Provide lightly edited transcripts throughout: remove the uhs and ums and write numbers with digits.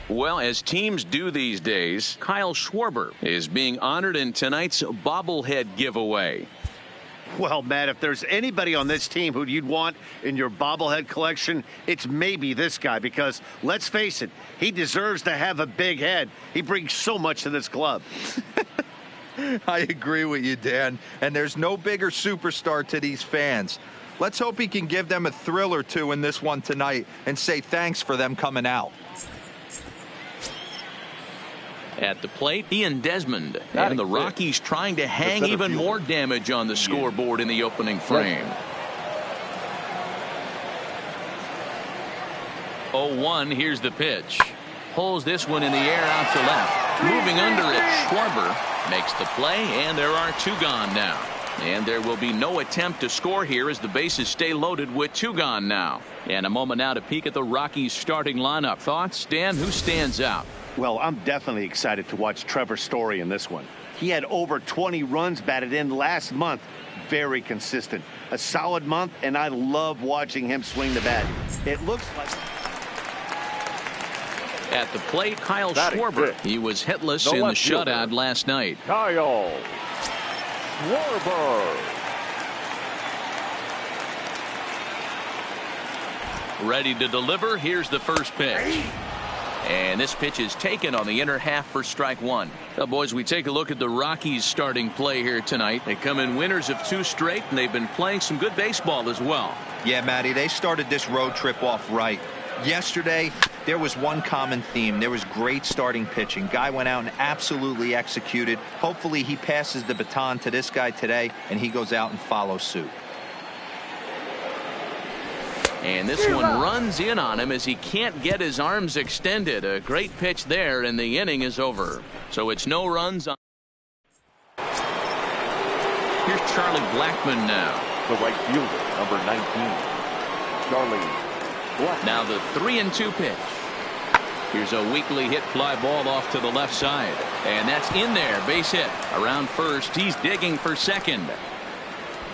Well, as teams do these days, Kyle Schwarber is being honored in tonight's bobblehead giveaway. Well, Matt, if there's anybody on this team who you'd want in your bobblehead collection, it's maybe this guy, because let's face it, he deserves to have a big head. He brings so much to this club. I agree with you, Dan, and there's no bigger superstar to these fans. Let's hope he can give them a thrill or two in this one tonight and say thanks for them coming out. At the plate, Ian Desmond, and the Rockies trying to hang even more damage on the scoreboard in the opening frame. 0-1, here's the pitch. Pulls this one in the air out to left. Moving under it, Schwarber makes the play, and there are two gone now. And there will be no attempt to score here as the bases stay loaded with two gone now. And a moment now to peek at the Rockies starting lineup. Thoughts, Dan? Who stands out? Well, I'm definitely excited to watch Trevor Story in this one. He had over 20 runs batted in last month. Very consistent. A solid month, and I love watching him swing the bat. It looks like... At the plate, Kyle Schwarber. He was hitless in the shutout last night. Kyle Schwarber. Ready to deliver. Here's the first pitch. And this pitch is taken on the inner half for strike one. Well, boys, we take a look at the Rockies starting play here tonight. They come in winners of 2 straight, and they've been playing some good baseball as well. Yeah, Matty, they started this road trip off right. Yesterday, there was one common theme. There was great starting pitching. Guy went out and absolutely executed. Hopefully he passes the baton to this guy today, and he goes out and follows suit. And this one runs in on him as he can't get his arms extended. A great pitch there, and the inning is over. So it's no runs on. Here's Charlie Blackmon now. The right fielder, number 19. Charlie Blackmon. Now the 3-2 pitch. Here's a weakly hit fly ball off to the left side. And that's in there. Base hit. Around first. He's digging for second.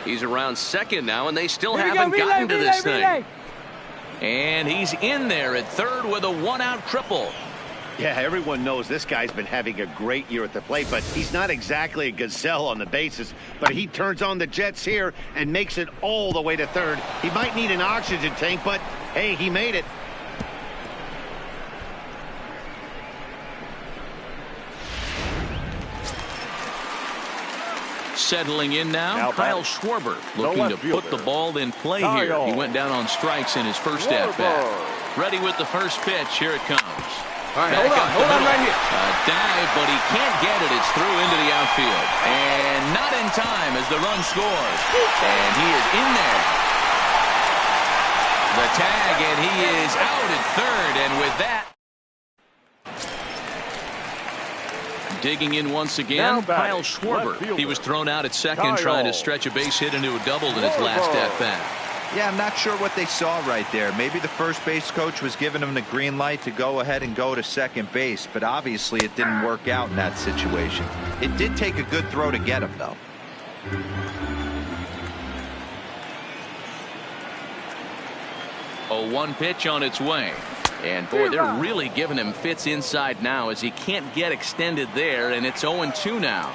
He's around second now, and they still haven't gotten to this thing. And he's in there at third with a 1-out triple. Yeah, everyone knows this guy's been having a great year at the plate, but he's not exactly a gazelle on the bases. But he turns on the jets here and makes it all the way to third. He might need an oxygen tank, but hey, he made it. Settling in now Kyle Schwarber, looking to put the ball in play here. He went down on strikes in his first at-bat. Ready with the first pitch. Here it comes. All right, hold on right here. A dive, but he can't get it. It's through into the outfield. And not in time as the run scores. And he is in there. The tag, and he is out at third. And with that, digging in once again, Kyle Schwarber. He was thrown out at second trying to stretch a base hit into a double in his last at-bat. Yeah, I'm not sure what they saw right there. Maybe the first base coach was giving him the green light to go ahead and go to second base, but obviously it didn't work out in that situation. It did take a good throw to get him, though. A 1 pitch on its way. And boy, they're really giving him fits inside now as he can't get extended there, and it's 0-2 now.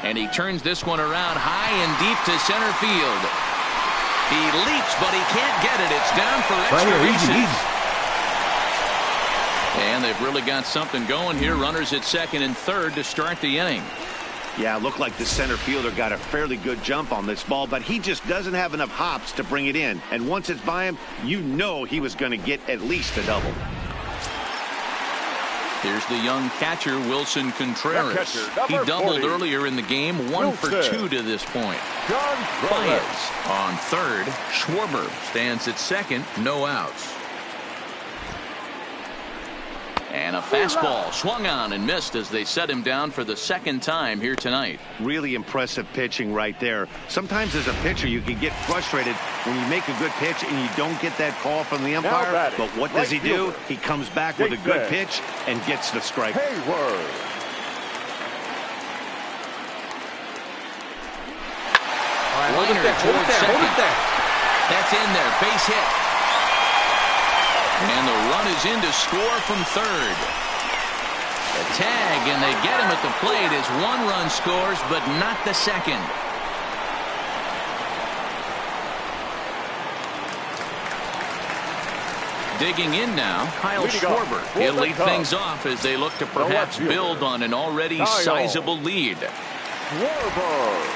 And he turns this one around high and deep to center field. He leaps, but he can't get it. It's down for extra bases. And they've really got something going here. Runners at second and third to start the inning. Yeah, it looked like the center fielder got a fairly good jump on this ball, but he just doesn't have enough hops to bring it in. And once it's by him, you know he was going to get at least a double. Here's the young catcher, Wilson Contreras. He doubled earlier in the game, 1 for 2 to this point. Baez on third. Schwarber stands at second, no outs. And a fastball swung on and missed as they set him down for the second time here tonight. Really impressive pitching right there. Sometimes as a pitcher you can get frustrated when you make a good pitch and you don't get that call from the umpire. But what does he do? He comes back with a good pitch and gets the strike. Hayward. Liner towards second. That's in there. Base hit. And the run is in to score from third. The tag, and they get him at the plate as one run scores, but not the second. Digging in now, Kyle Schwarber. He'll lead things off as they look to perhaps build on an already sizable lead.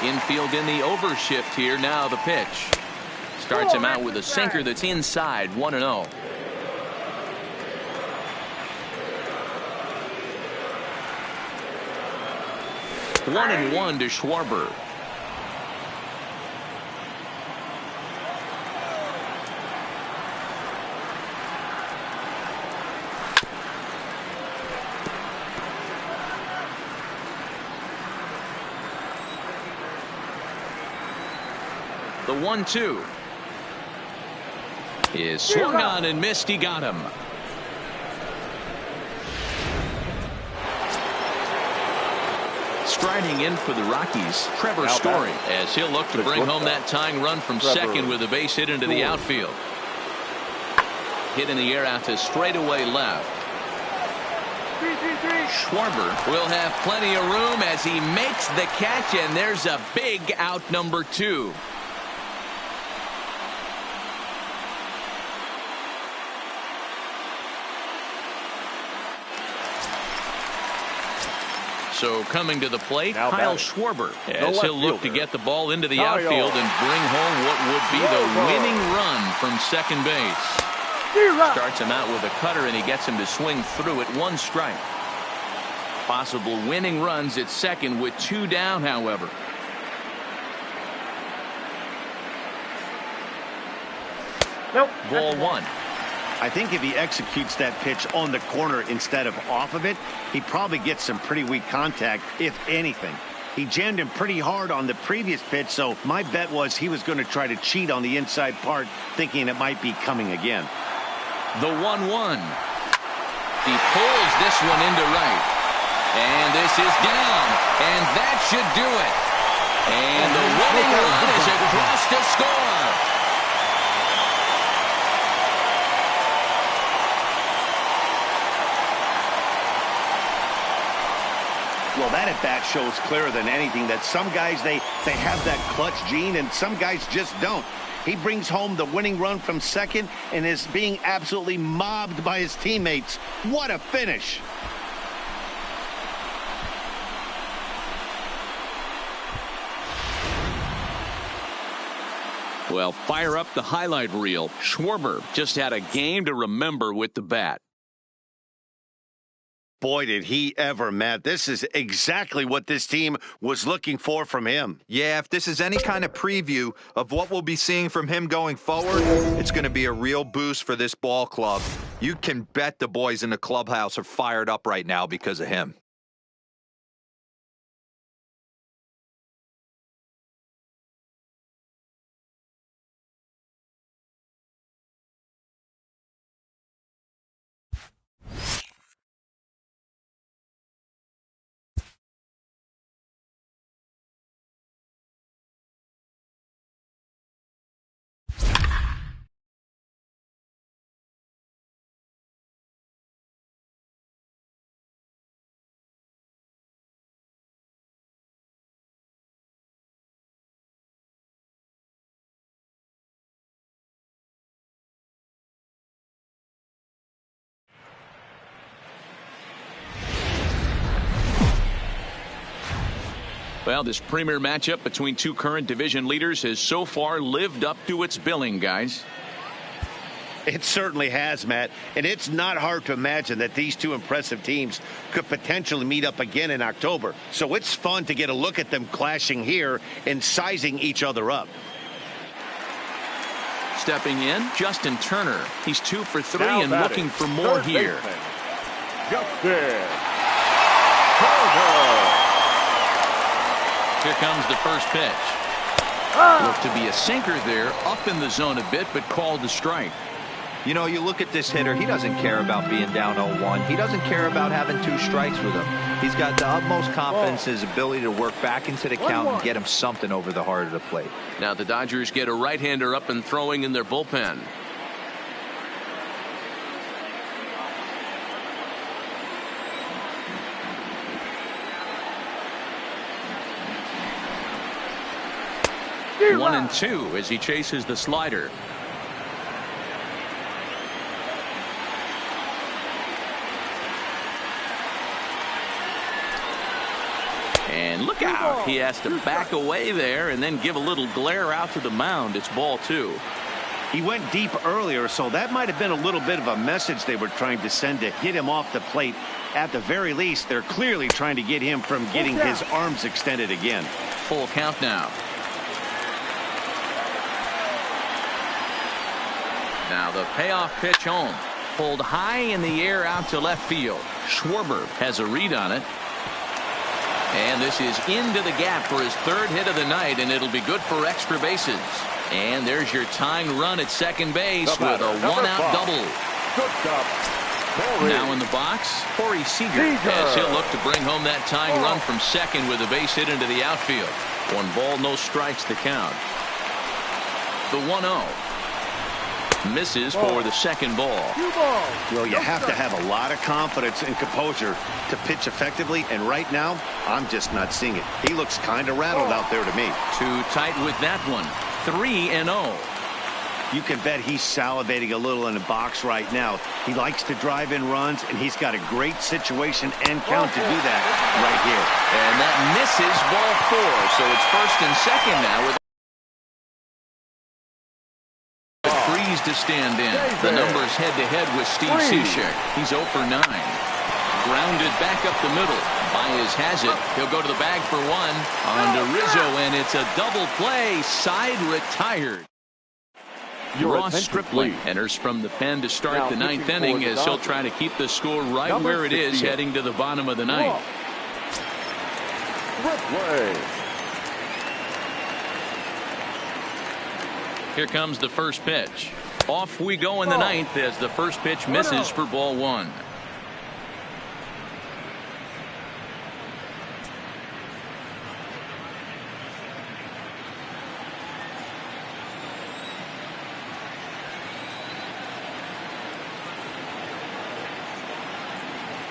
Infield in the overshift here. Now the pitch. Starts him out with a sinker that's inside, 1-0. One and one to Schwarber. The 1-2 is swung on and missed. He got him. Striding in for the Rockies, Trevor Story, as he'll look to bring home that tying run from second with a base hit into the outfield. Hit in the air out to straightaway left. Schwarber will have plenty of room as he makes the catch, and there's a big out, number 2. So coming to the plate, Kyle Schwarber, as he'll look to get the ball into the outfield and bring home what would be the winning run from second base. Starts him out with a cutter, and he gets him to swing through it. 1 strike. Possible winning runs at second with 2 down, however. Nope. Ball 1. I think if he executes that pitch on the corner instead of off of it, he probably gets some pretty weak contact, if anything. He jammed him pretty hard on the previous pitch, so my bet was he was going to try to cheat on the inside part, thinking it might be coming again. The 1-1. He pulls this one into right. And this is down. And that should do it. And the winning run is across to score. Well, that at-bat shows clearer than anything that some guys, they have that clutch gene, and some guys just don't. He brings home the winning run from second and is being absolutely mobbed by his teammates. What a finish. Well, fire up the highlight reel. Schwarber just had a game to remember with the bat. Boy, did he ever, Matt. This is exactly what this team was looking for from him. Yeah, if this is any kind of preview of what we'll be seeing from him going forward, it's going to be a real boost for this ball club. You can bet the boys in the clubhouse are fired up right now because of him. Well, this premier matchup between 2 current division leaders has so far lived up to its billing, guys. It certainly has, Matt, and it's not hard to imagine that these 2 impressive teams could potentially meet up again in October. So it's fun to get a look at them clashing here and sizing each other up. Stepping in, Justin Turner. He's 2 for 3 and looking for more here. Justin Turner. Here comes the first pitch. Looked to be a sinker there, up in the zone a bit, but called the strike. You know, you look at this hitter, he doesn't care about being down 0-1. He doesn't care about having 2 strikes with him. He's got the utmost confidence in his ability to work back into the count and get him something over the heart of the plate. Now the Dodgers get a right-hander up and throwing in their bullpen. One and two as he chases the slider. And look out. He has to back away there and then give a little glare out to the mound. It's ball 2. He went deep earlier, so that might have been a little bit of a message they were trying to send to hit him off the plate. At the very least, they're clearly trying to get him from getting his arms extended again. Full count now. Now the payoff pitch home. Pulled high in the air out to left field. Schwarber has a read on it. And this is into the gap for his 3rd hit of the night, and it'll be good for extra bases. And there's your tying run at second base with a 1-out double. Good job. Now in the box, Corey Seager, as he'll look to bring home that tying run from second with a base hit into the outfield. 1 ball, no strikes to count. The 1-0. Misses for the second ball. Well, you have to have a lot of confidence and composure to pitch effectively, and right now, I'm just not seeing it. He looks kind of rattled out there to me. Too tight with that one. 3-0. You can bet he's salivating a little in the box right now. He likes to drive in runs, and he's got a great situation and count to do that right here. And that misses ball 4, so it's 1st and 2nd now with Freeze to stand in. The numbers head-to-head with Steve Cishek. He's 0 for 9. Grounded back up the middle. Baez has it. He'll go to the bag for 1. On to Rizzo, and it's a double play. Side retired. Ross Stripling enters from the pen to start the 9th inning as he'll try to keep the score right where it is heading to the bottom of the 9th. Here comes the first pitch. Off we go in the 9th as the first pitch misses for ball 1.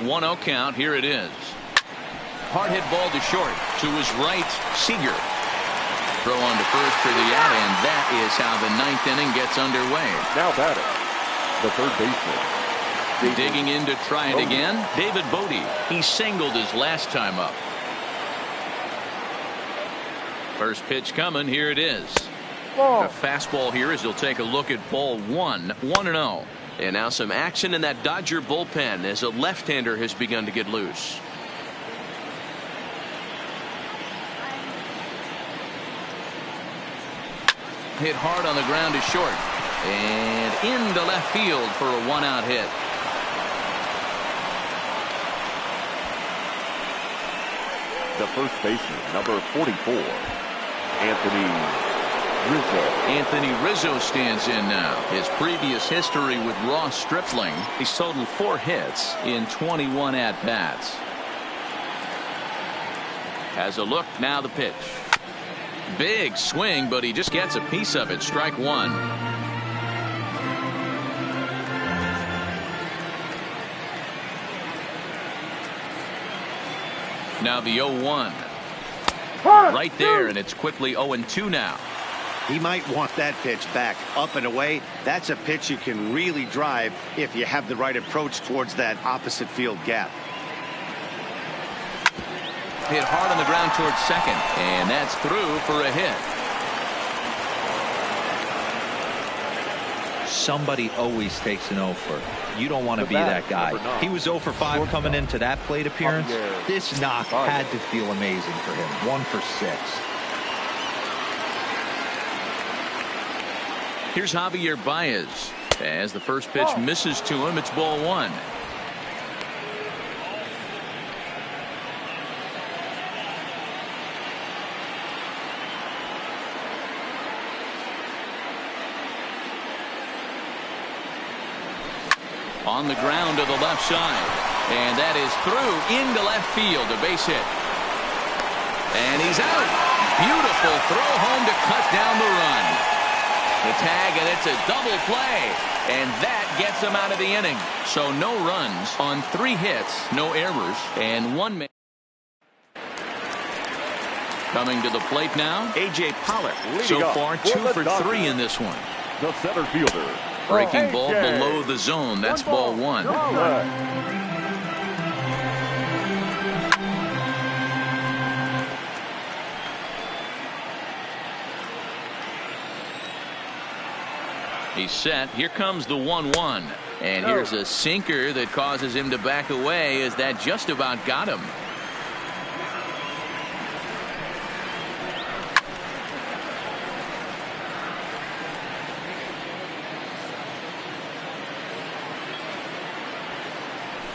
One-0 count. Here it is. Hard hit ball to short. To his right, Seager. Throw on to first for the out, and that is how the 9th inning gets underway. Now batting, the third baseman. Digging in to try it again, David Bodie. He singled his last time up. First pitch coming. Here it is. A fastball here as he'll take a look at ball 1. 1-0. And now some action in that Dodger bullpen as a left-hander has begun to get loose. Hit hard on the ground to short. And into left field for a 1-out hit. The first baseman, number 44, Anthony Rizzo stands in now. His previous history with Ross Stripling, he's totaled 4 hits in 21 at-bats. Has a look, now the pitch. Big swing, but he just gets a piece of it. Strike 1. Now the 0-1. Right there, and it's quickly 0-2 now. He might want that pitch back. Up and away, that's a pitch you can really drive if you have the right approach towards that opposite field gap. Hit hard on the ground towards second, and that's through for a hit. Somebody always takes an 0 for. You don't want to be that guy. He was 0 for 5 coming into that plate appearance. This knock had to feel amazing for him. 1 for 6. Here's Javier Baez. As the first pitch misses to him, it's ball 1. On the ground to the left side. And that is through into left field. A base hit. And he's out. Beautiful throw home to cut down the run. The tag, and it's a double play. And that gets him out of the inning. So no runs on 3 hits, no errors, and 1 man. Coming to the plate now, A.J. Pollock. So far, 2 for 3 in this one. The center fielder. Breaking ball below the zone. That's ball 1. He's set. Here comes the 1-1. And here's a sinker that causes him to back away, as that just about got him.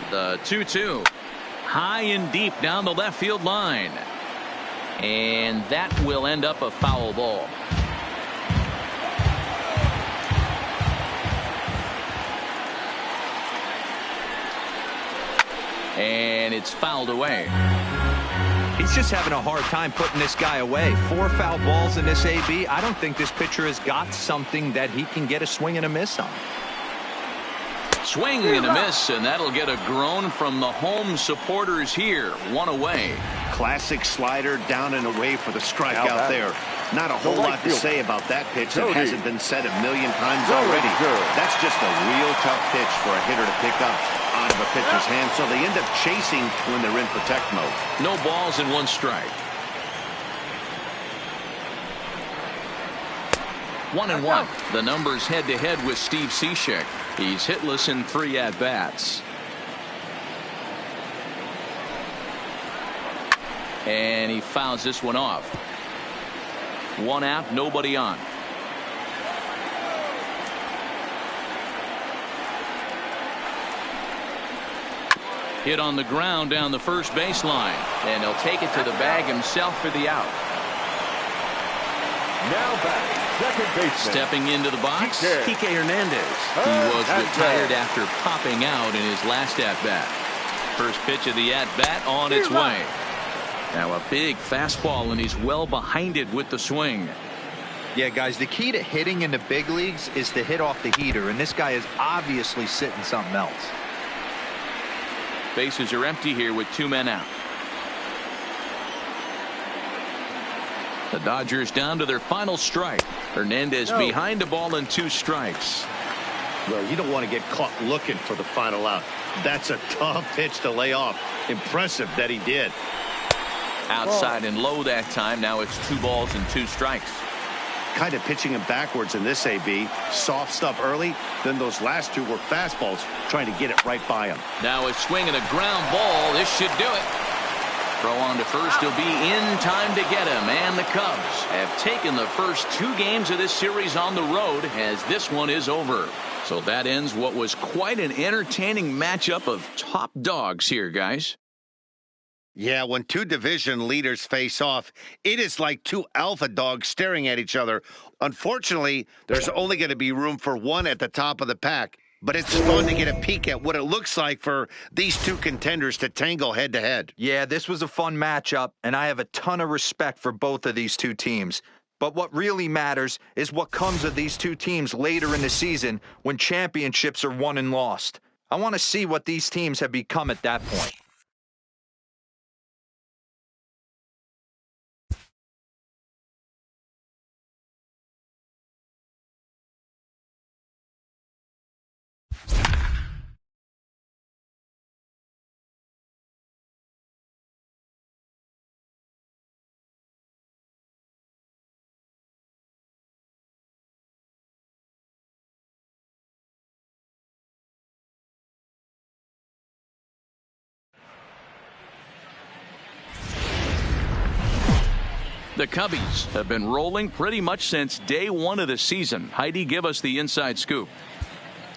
The 2-2. High and deep down the left field line. And that will end up a foul ball. And it's fouled away. He's just having a hard time putting this guy away. 4 foul balls in this AB. I don't think this pitcher has got something that he can get a swing and a miss on. Swing and a miss, and that'll get a groan from the home supporters here. 1 away. Classic slider down and away for the strikeout there. Not a whole lot to say about that pitch that hasn't been said a million times already. That's just a real tough pitch for a hitter to pick up out of a pitcher's hand, so they end up chasing when they're in protect mode. No balls and 1 strike. 1-1. The numbers head-to-head with Steve Cishek. He's hitless in 3 at-bats. And he fouls this one off. 1 out, nobody on. Hit on the ground down the first baseline. And he'll take it to the bag himself for the out. Now back. Second baseman. Stepping into the box, Kike Hernandez. He was retired after popping out in his last at-bat. First pitch of the at-bat on its way. Now a big fastball, and he's well behind it with the swing. Yeah, guys, the key to hitting in the big leagues is to hit off the heater, and this guy is obviously sitting something else. Bases are empty here with 2 men out. The Dodgers down to their final strike. Hernandez behind the ball and 2 strikes. Well, you don't want to get caught looking for the final out. That's a tough pitch to lay off. Impressive that he did. Outside and low that time. Now it's 2 balls and 2 strikes. Kind of pitching him backwards in this AB. Soft stuff early. Then those last 2 were fastballs, trying to get it right by him. Now a swing and a ground ball. This should do it. Throw on to first. He'll be in time to get him. And the Cubs have taken the first 2 games of this series on the road, as this one is over. So that ends what was quite an entertaining matchup of top dogs here, guys. Yeah, when 2 division leaders face off, it is like 2 alpha dogs staring at each other. Unfortunately, there's only going to be room for 1 at the top of the pack. But it's fun to get a peek at what it looks like for these 2 contenders to tangle head-to-head. Yeah, this was a fun matchup, and I have a ton of respect for both of these 2 teams. But what really matters is what comes of these 2 teams later in the season when championships are won and lost. I want to see what these teams have become at that point. The Cubbies have been rolling pretty much since day 1 of the season. Heidi, give us the inside scoop.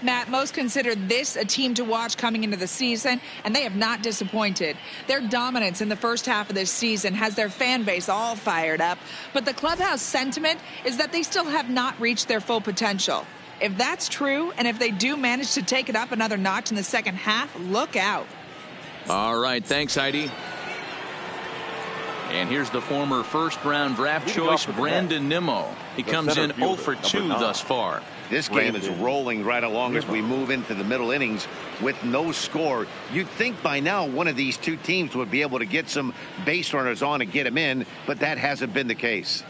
Matt, most consider this a team to watch coming into the season, and they have not disappointed. Their dominance in the first half of this season has their fan base all fired up, but the clubhouse sentiment is that they still have not reached their full potential. If that's true, and if they do manage to take it up another notch in the second half, look out. All right, thanks, Heidi. And here's the former first-round draft choice, Brandon Nimmo. He comes in 0 for 2 thus far. This game is rolling right along as we move into the middle innings with no score. You'd think by now one of these two teams would be able to get some base runners on and get them in, but that hasn't been the case.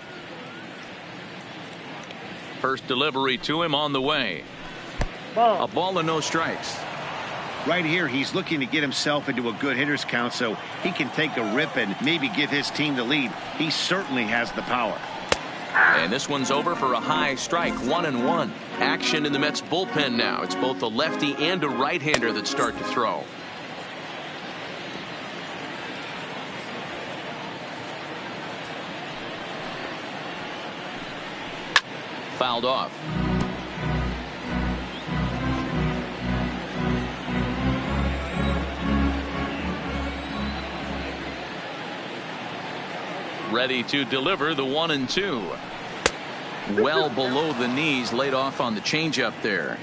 First delivery to him on the way. A ball and no strikes. Right here, he's looking to get himself into a good hitter's count so he can take a rip and maybe give his team the lead. He certainly has the power. And this one's over for a high strike, 1-1. Action in the Mets bullpen now. It's both a lefty and a right-hander that start to throw. Fouled off. Ready to deliver the 1-2. Well below the knees, laid off on the changeup there.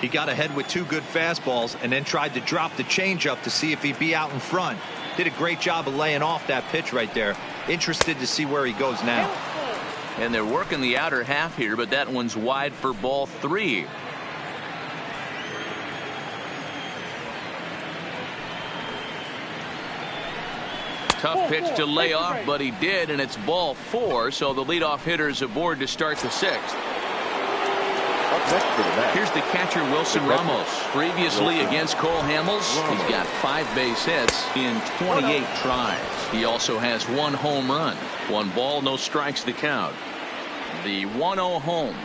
He got ahead with 2 good fastballs and then tried to drop the changeup to see if he'd be out in front. Did a great job of laying off that pitch right there. Interested to see where he goes now. And they're working the outer half here, but that one's wide for ball 3. Tough pitch to lay off, but he did, and it's ball 4, so the leadoff hitter's aboard to start the 6th. Here's the catcher, Wilson Ramos. Previously against Cole Hamels, he's got 5 base hits in 28 tries. He also has 1 home run. 1 ball, no strikes the count. The 1-0 home.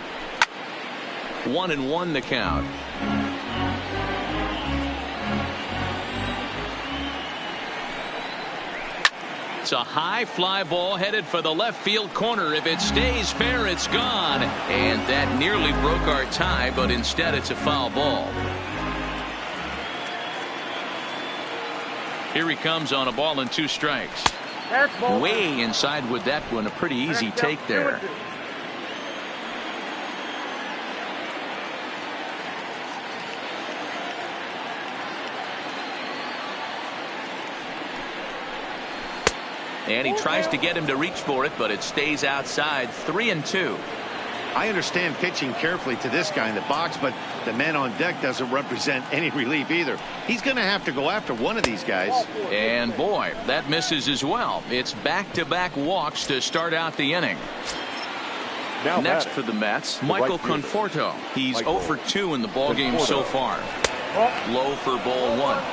1-1 the count. It's a high fly ball headed for the left field corner. If it stays fair, it's gone. And that nearly broke our tie, but instead it's a foul ball. Here he comes on a ball and 2 strikes. Way inside with that one. A pretty easy take there. And he tries to get him to reach for it, but it stays outside. 3-2. I understand pitching carefully to this guy in the box, but the man on deck doesn't represent any relief either. He's going to have to go after one of these guys. And boy, that misses as well. It's back-to-back walks to start out the inning. Now next for the Mets, Michael Conforto. He's 0 for 2 in the ballgame so far. Low for ball 1.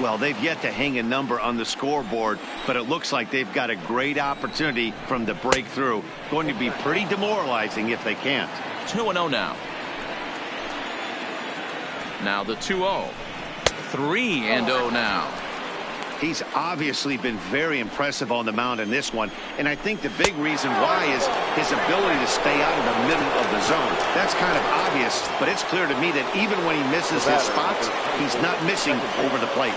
Well, they've yet to hang a number on the scoreboard, but it looks like they've got a great opportunity from the breakthrough. Going to be pretty demoralizing if they can't. 2-0 now. Now the 2-0. 3-0 now. He's obviously been very impressive on the mound in this one, and I think the big reason why is his ability to stay out of the middle of the zone. That's kind of obvious, but it's clear to me that even when he misses his spots, he's not missing over the plate.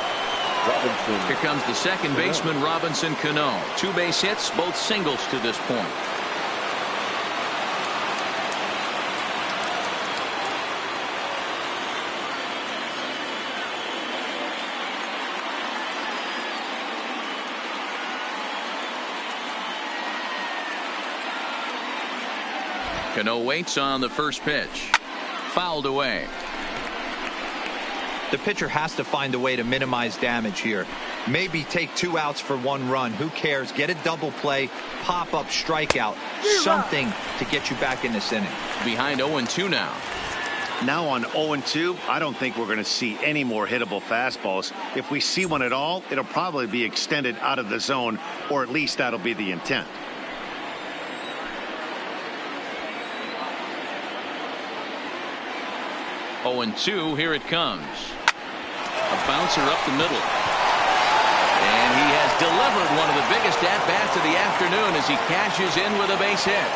Here comes the second baseman, Robinson Cano. 2 base hits, both singles to this point. Cano waits on the first pitch. Fouled away. The pitcher has to find a way to minimize damage here. Maybe take 2 outs for 1 run. Who cares? Get a double play, pop up, strikeout, something to get you back in this inning. Behind 0-2 now. Now on 0-2, I don't think we're going to see any more hittable fastballs. If we see one at all, it'll probably be extended out of the zone, or at least that'll be the intent. 0-2, here it comes. A bouncer up the middle. And he has delivered one of the biggest at-bats of the afternoon as he cashes in with a base hit.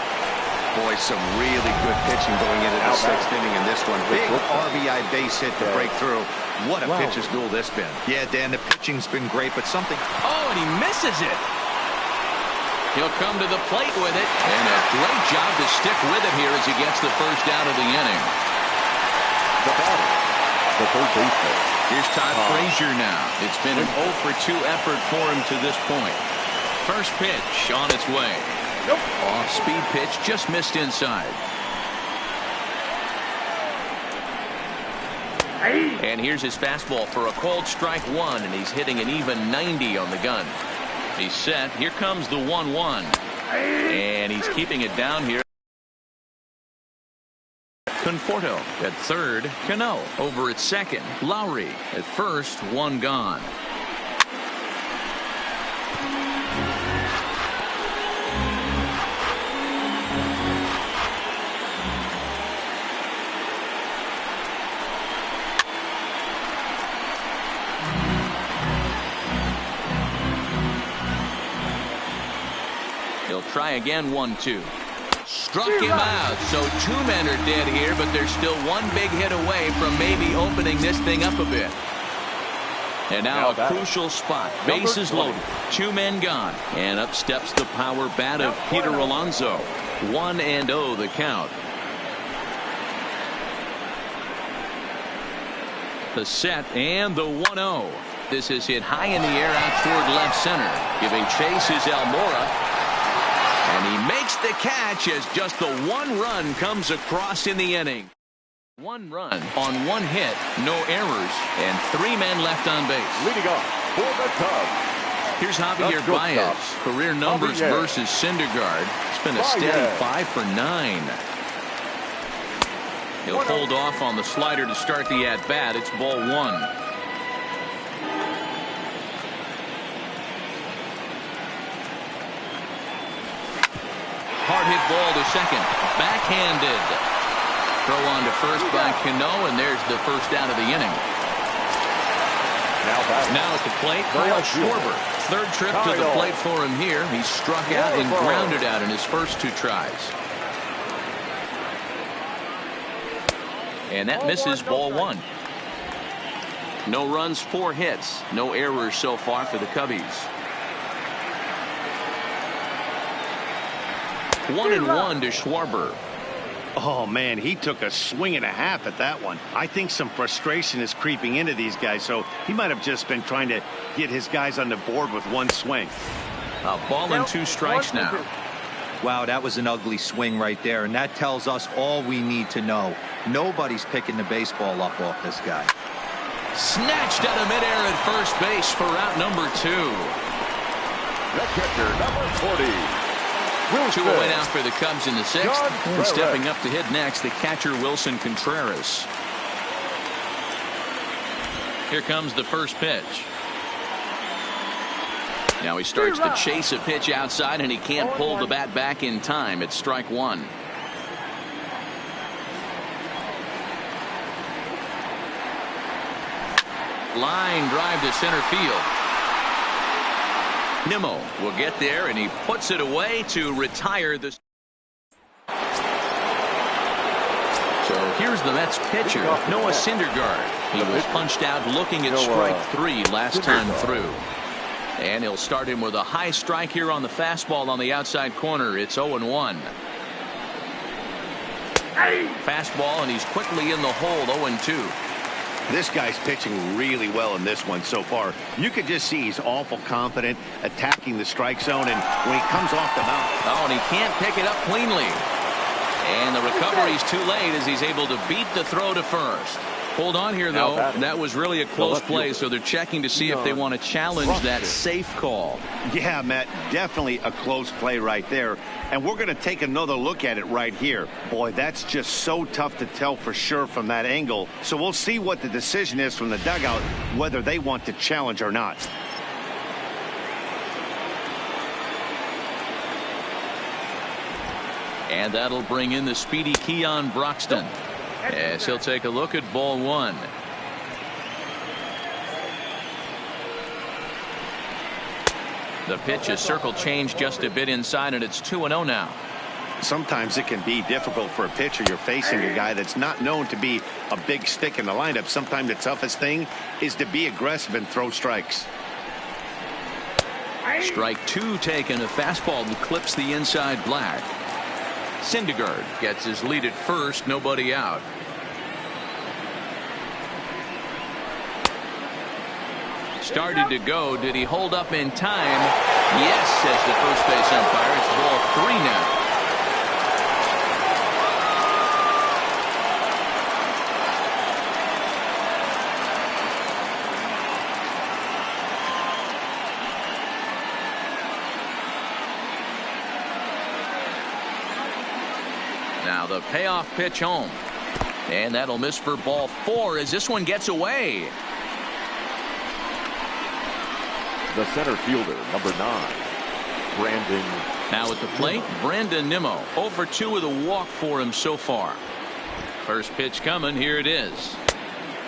Boy, some really good pitching going into the 6th inning in this one. Big RBI base hit to break through. What a pitcher's duel this been. Yeah, Dan, the pitching's been great, but something... Oh, and he misses it. He'll come to the plate with it, and a great job to stick with it here as he gets the first out of the inning. The batter, the third baseman. Here's Todd Frazier now. It's been an 0 for 2 effort for him to this point. First pitch on its way. Off-speed pitch, just missed inside. And here's his fastball for a called strike 1, and he's hitting an even 90 on the gun. He's set. Here comes the 1-1. And he's keeping it down here. Conforto at third. Cano over at second. Lowry at first. 1 gone. He'll try again. 1-2. Struck him out. So 2 men are dead here, but there's still 1 big hit away from maybe opening this thing up a bit. And now a crucial spot. Bases loaded. 2 men gone. And up steps the power bat of Peter Alonso. 1-0 the count. The set and the 1-0. This is hit high in the air out toward left center. Giving chase is Almora. And he makes the catch as just the 1 run comes across in the inning. 1 run on 1 hit, no errors, and 3 men left on base. Leading off for the Cubs. Here's Javier Baez. Career numbers versus Syndergaard. It's been a steady 5 for 9. He'll hold off on the slider to start the at-bat. It's ball 1. Hard hit ball to second. Backhanded. Throw on to first by Cano, and there's the first out of the inning. Now at the plate, Kyle Schwarber. Third trip to the plate for him here. He struck out and grounded out in his first 2 tries. And that misses ball 1. No runs, 4 hits. No errors so far for the Cubbies. 1-1 to Schwarber. Oh, man, he took a swing and a half at that one. I think some frustration is creeping into these guys, so he might have just been trying to get his guys on the board with 1 swing. A ball and 2 strikes now. Wow, that was an ugly swing right there, and that tells us all we need to know. Nobody's picking the baseball up off this guy. Snatched out of midair at first base for out number 2. The catcher, number 40. 2 away now for the Cubs in the 6th. And stepping up to hit next, the catcher Wilson Contreras. Here comes the first pitch. Now he starts to chase a pitch outside, and he can't pull the bat back in time. It's strike 1. Line drive to center field. Nimmo will get there, and he puts it away to retire the. So here's the Mets pitcher, Noah Syndergaard. He was punched out looking at strike 3 last time through. And he'll start him with a high strike here on the fastball on the outside corner. It's 0-1. Fastball, and he's quickly in the hole. 0-2. This guy's pitching really well in this one so far. You could just see he's awful confident attacking the strike zone, and when he comes off the mound. Oh, and he can't pick it up cleanly. And the recovery's too late as he's able to beat the throw to first. Hold on here, though. That was really a close play, so they're checking to see if they want to challenge that safe call. Yeah, Matt, definitely a close play right there. And we're going to take another look at it right here. Boy, that's just so tough to tell for sure from that angle. So we'll see what the decision is from the dugout, whether they want to challenge or not. And that'll bring in the speedy Keon Broxton, as he'll take a look at ball 1. The pitch is circle changed just a bit inside, and it's 2-0 now. Sometimes it can be difficult for a pitcher. You're facing a guy that's not known to be a big stick in the lineup. Sometimes the toughest thing is to be aggressive and throw strikes. Strike two taken. A fastball that clips the inside black. Syndergaard gets his lead at first. Nobody out. Started to go. Did he hold up in time? Yes, says the first base umpire. It's ball three now. Now the payoff pitch home. And that'll miss for ball four as this one gets away. The center fielder, number 9, Brandon. Now at the plate, Brandon Nimmo. 0 for 2 with a walk for him so far. First pitch coming. Here it is.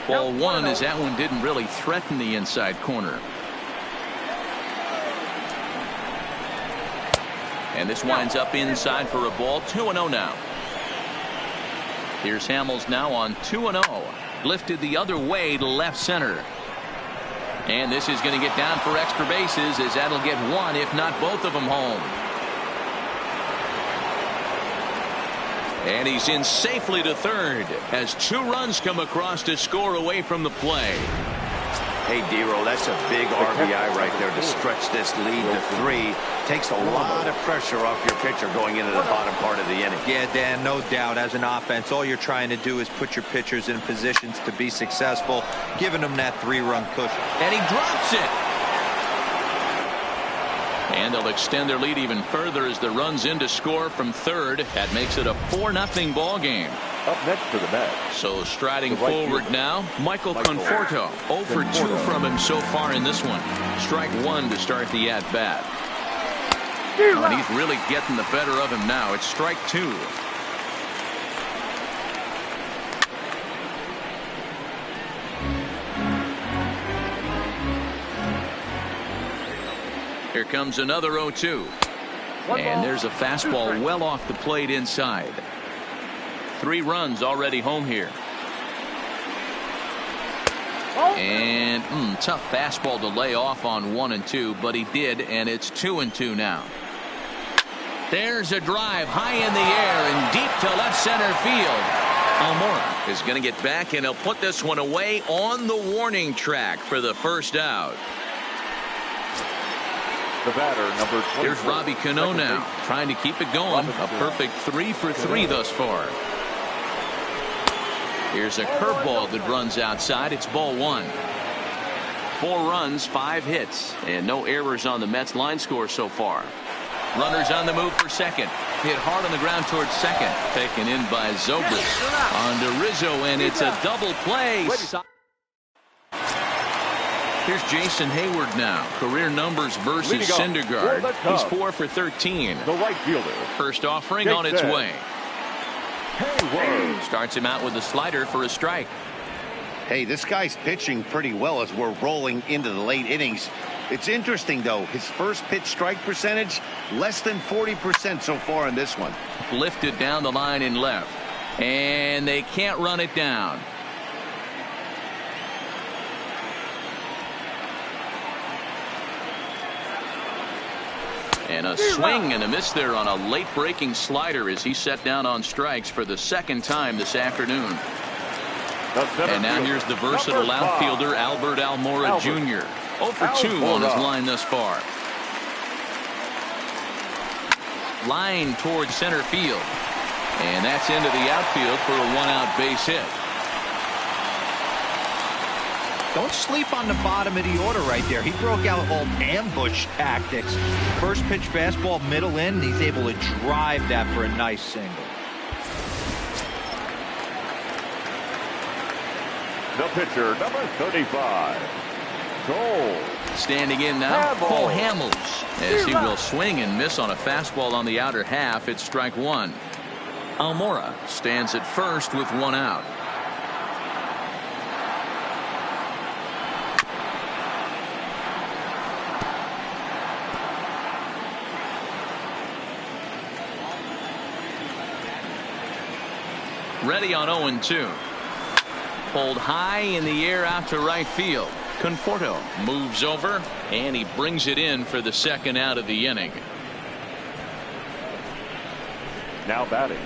Ball one, as that one didn't really threaten the inside corner. And this winds up inside for a ball. 2-0 now. Here's Hamels now on 2-0. Lifted the other way to left center. And this is going to get down for extra bases, as that'll get one, if not both of them, home. And he's in safely to third as 2 runs come across to score away from the play. Hey, D-Roll, that's a big RBI right there to stretch this lead to 3. Takes a lot of pressure off your pitcher going into the bottom part of the inning. Yeah, Dan, no doubt. As an offense, all you're trying to do is put your pitchers in positions to be successful, giving them that 3-run cushion. And he drops it. And they'll extend their lead even further as the runs in to score from third. That makes it a 4-0 ball game. Up next to the bat. So striding forward now, Michael Conforto. 0 for 2 from him so far in this one. Strike one to start the at-bat. And he's really getting the better of him now. It's strike two. Here comes another 0-2. And there's a fastball well off the plate inside. 3 runs already home here. And tough fastball to lay off on 1 and 2, but he did, and it's 2 and 2 now. There's a drive high in the air and deep to left center field. Almora is going to get back, and he'll put this one away on the warning track for the first out. The batter, number 24. Here's Robbie Cano now, trying to keep it going. A perfect 3 for 3 thus far. Here's a curveball that runs outside. It's ball one. 4 runs, 5 hits, and no errors on the Mets line score so far. Runners on the move for second. Hit hard on the ground towards second. Taken in by Zobrist. On to Rizzo, and it's a double play. Here's Jason Hayward now. Career numbers versus Syndergaard. He's 4 for 13. The right fielder. First offering on its way. Starts him out with a slider for a strike. Hey, this guy's pitching pretty well as we're rolling into the late innings. It's interesting, though. His first pitch strike percentage, less than 40% so far in this one. Lifted down the line in left. And they can't run it down. And a swing and a miss there on a late breaking slider as he set down on strikes for the second time this afternoon. And now here's the versatile outfielder Albert Almora Jr. 0 for 2 on his line thus far. Line towards center field. And that's into the outfield for a 1-out base hit. Don't sleep on the bottom of the order right there. He broke out all ambush tactics. First pitch fastball middle in. He's able to drive that for a nice single. The pitcher, number 35. Cole. Standing in now, Cole Hamels, as he will swing and miss on a fastball on the outer half. It's strike one. Almora stands at first with 1 out. Ready on 0-2. Pulled high in the air out to right field. Conforto moves over, and he brings it in for the second out of the inning. Now batting.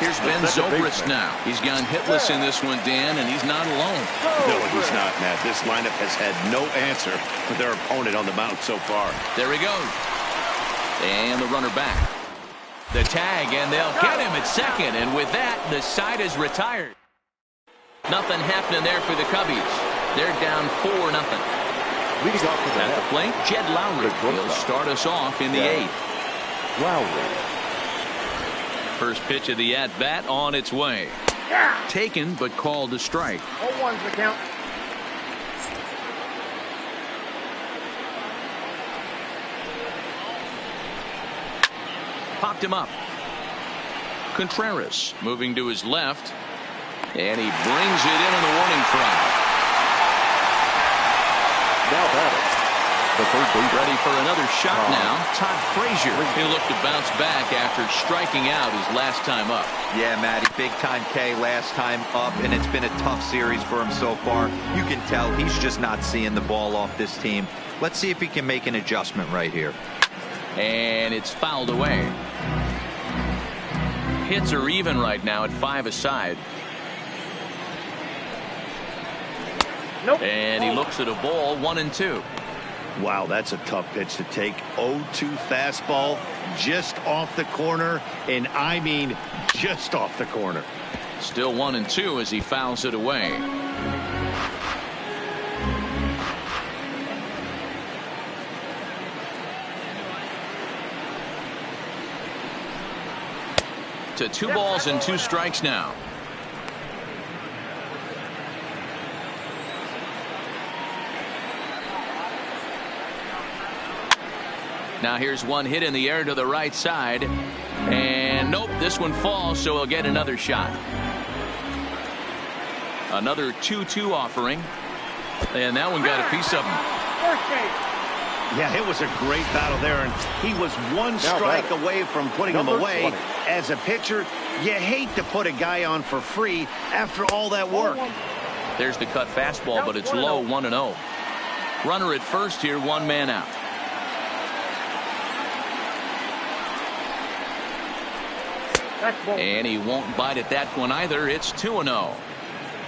Here's Ben Zobrist now. He's gone hitless in this one, Dan, and he's not alone. No, he's not, Matt. This lineup has had no answer for their opponent on the mound so far. There he goes. And the runner back. The tag, and they'll get him at second. And with that, the side is retired. Nothing happening there for the Cubbies. They're down 4-0. Leading off with at the plate, Jed Lowry. He'll start us off in the 8th. Lowry. First pitch of the at-bat on its way. Taken, but called a strike. 0-1's the count. Popped him up. Contreras moving to his left. And he brings it in on the warning track. Now batting. The third base. Ready for another shot now. Todd Frazier. He'll look to bounce back after striking out his last time up. Yeah, Matty, big time K last time up, and it's been a tough series for him so far. You can tell he's just not seeing the ball off this team. Let's see if he can make an adjustment right here. And it's fouled away. Hits are even right now at 5 aside. Nope. And he looks at a ball, 1-2. Wow, that's a tough pitch to take. 0-2 fastball just off the corner, and I mean just off the corner. Still 1-2 as he fouls it away. To 2 balls and 2 strikes now. Now here's one hit in the air to the right side. And nope, this one falls, so he'll get another shot. Another 2-2 offering. And that one got a piece of him. Yeah, it was a great battle there, and he was one strike away from putting him away. 20. As a pitcher, you hate to put a guy on for free after all that work. There's the cut fastball, but it's low, 1-0. Runner at first here, 1 man out. And he won't bite at that one either. It's 2-0.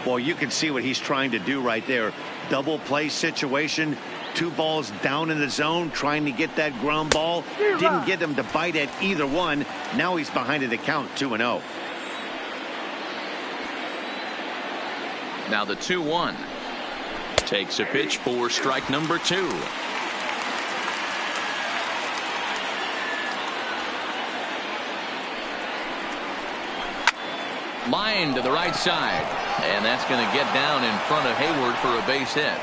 Well, you can see what he's trying to do right there. Double play situation. 2 balls down in the zone, trying to get that ground ball. Didn't get him to bite at either one. Now he's behind in the count, 2-0. Now the 2-1. Takes a pitch for strike number 2. Line to the right side, and that's going to get down in front of Hayward for a base hit.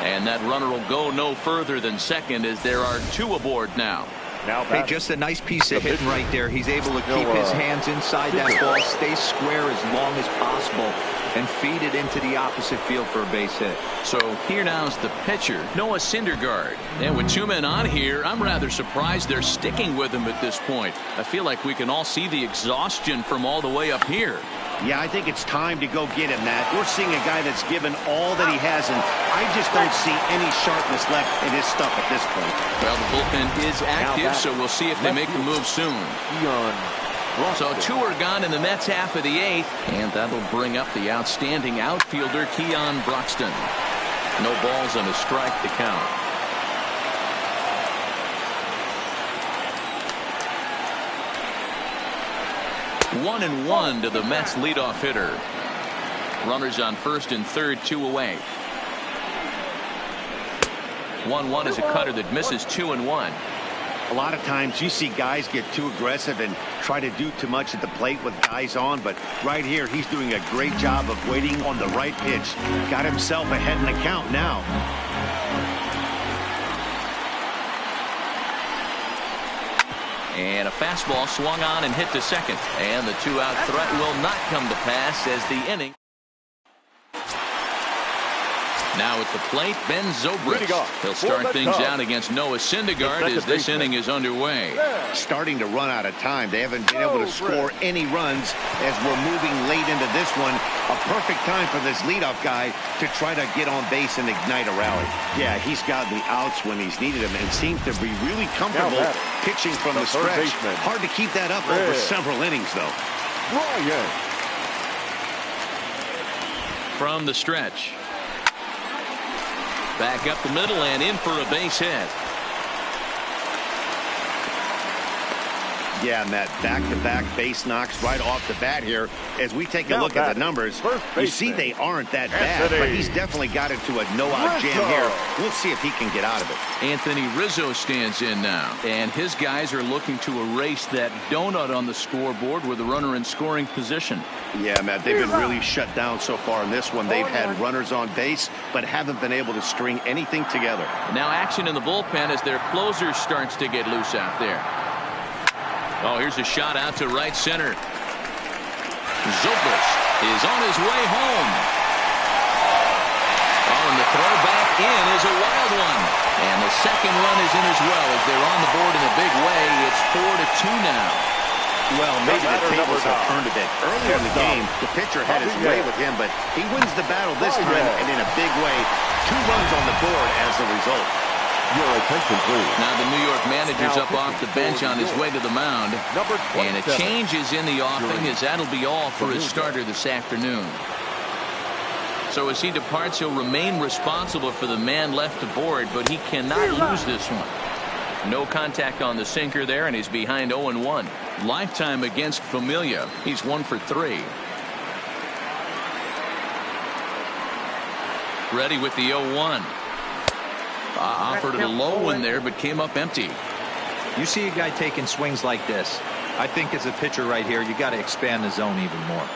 And that runner will go no further than second as there are 2 aboard now. Hey, just a nice piece of hitting right there. He's able to keep his hands inside that ball, stay square as long as possible, and feed it into the opposite field for a base hit. So here now's the pitcher, Noah Syndergaard. And with 2 men on here, I'm rather surprised they're sticking with him at this point. I feel like we can all see the exhaustion from all the way up here. Yeah, I think it's time to go get him, Matt. We're seeing a guy that's given all that he has, and I just don't see any sharpness left in his stuff at this point. Well, the bullpen is active, so we'll see if they make the move soon. Keon Broxton. So 2 are gone in the Mets half of the 8th, and that'll bring up the outstanding outfielder Keon Broxton. No balls and a strike to count. One and 1 to the Mets leadoff hitter. Runners on first and third, 2 away. 1-1 is a cutter that misses 2-1. A lot of times you see guys get too aggressive and try to do too much at the plate with guys on, but right here he's doing a great job of waiting on the right pitch. Got himself ahead in the count now. And a fastball swung on and hit to second. And the 2-out threat will not come to pass as the inning. Now at the plate, Ben Zobrist. He'll start things out against Noah Syndergaard as this inning is underway. Starting to run out of time. They haven't been able to score any runs as we're moving late into this one. A perfect time for this leadoff guy to try to get on base and ignite a rally. Yeah, he's gotten the outs when he's needed them and seems to be really comfortable pitching from the stretch. Hard to keep that up over several innings, though. From the stretch. Back up the middle and in for a base hit. Yeah, Matt, back-to-back base knocks right off the bat here. As we take a look at the numbers, you see they aren't that bad, but he's definitely got into a no-out jam here. We'll see if he can get out of it. Anthony Rizzo stands in now, and his guys are looking to erase that donut on the scoreboard with a runner in scoring position. Yeah, Matt, they've been really shut down so far in this one. They've had runners on base, but haven't been able to string anything together. Now action in the bullpen as their closer starts to get loose out there. Oh, here's a shot out to right center. Zobrist is on his way home. Oh, and the throw back in is a wild one. And the second run is in as well as they're on the board in a big way. It's 4-2 now. Well, maybe the tables have turned a bit. Earlier in the game, the pitcher had his way with him, but he wins the battle this time and in a big way. 2 runs on the board as a result. Your attention, please. Now the New York manager's up off the bench on his way to the mound. And a change is in the offing as that'll be all for his starter this afternoon. So as he departs, he'll remain responsible for the man left aboard, but he cannot lose this one. No contact on the sinker there, and he's behind 0-1. Lifetime against Familia. He's 1 for 3. Ready with the 0-1. Offered it a low one there, but came up empty. You see a guy taking swings like this. I think as a pitcher right here, you got to expand the zone even more.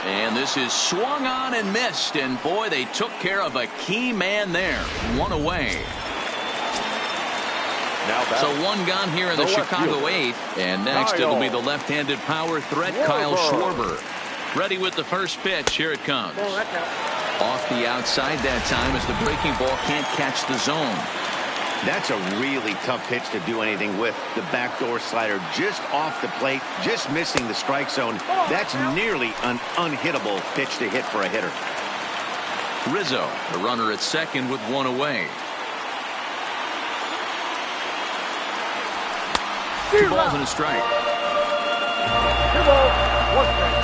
And this is swung on and missed, and boy, they took care of a key man there. 1 away. So 1 gone here in the Chicago 8th, and next it'll be the left-handed power threat, Kyle Schwarber. Ready with the first pitch. Here it comes. Off the outside that time as the breaking ball can't catch the zone. That's a really tough pitch to do anything with. The backdoor slider just off the plate, just missing the strike zone. That's nearly an unhittable pitch to hit for a hitter. Rizzo, the runner at second with 1 away. 2 balls and a strike. 2 balls, 1 strike.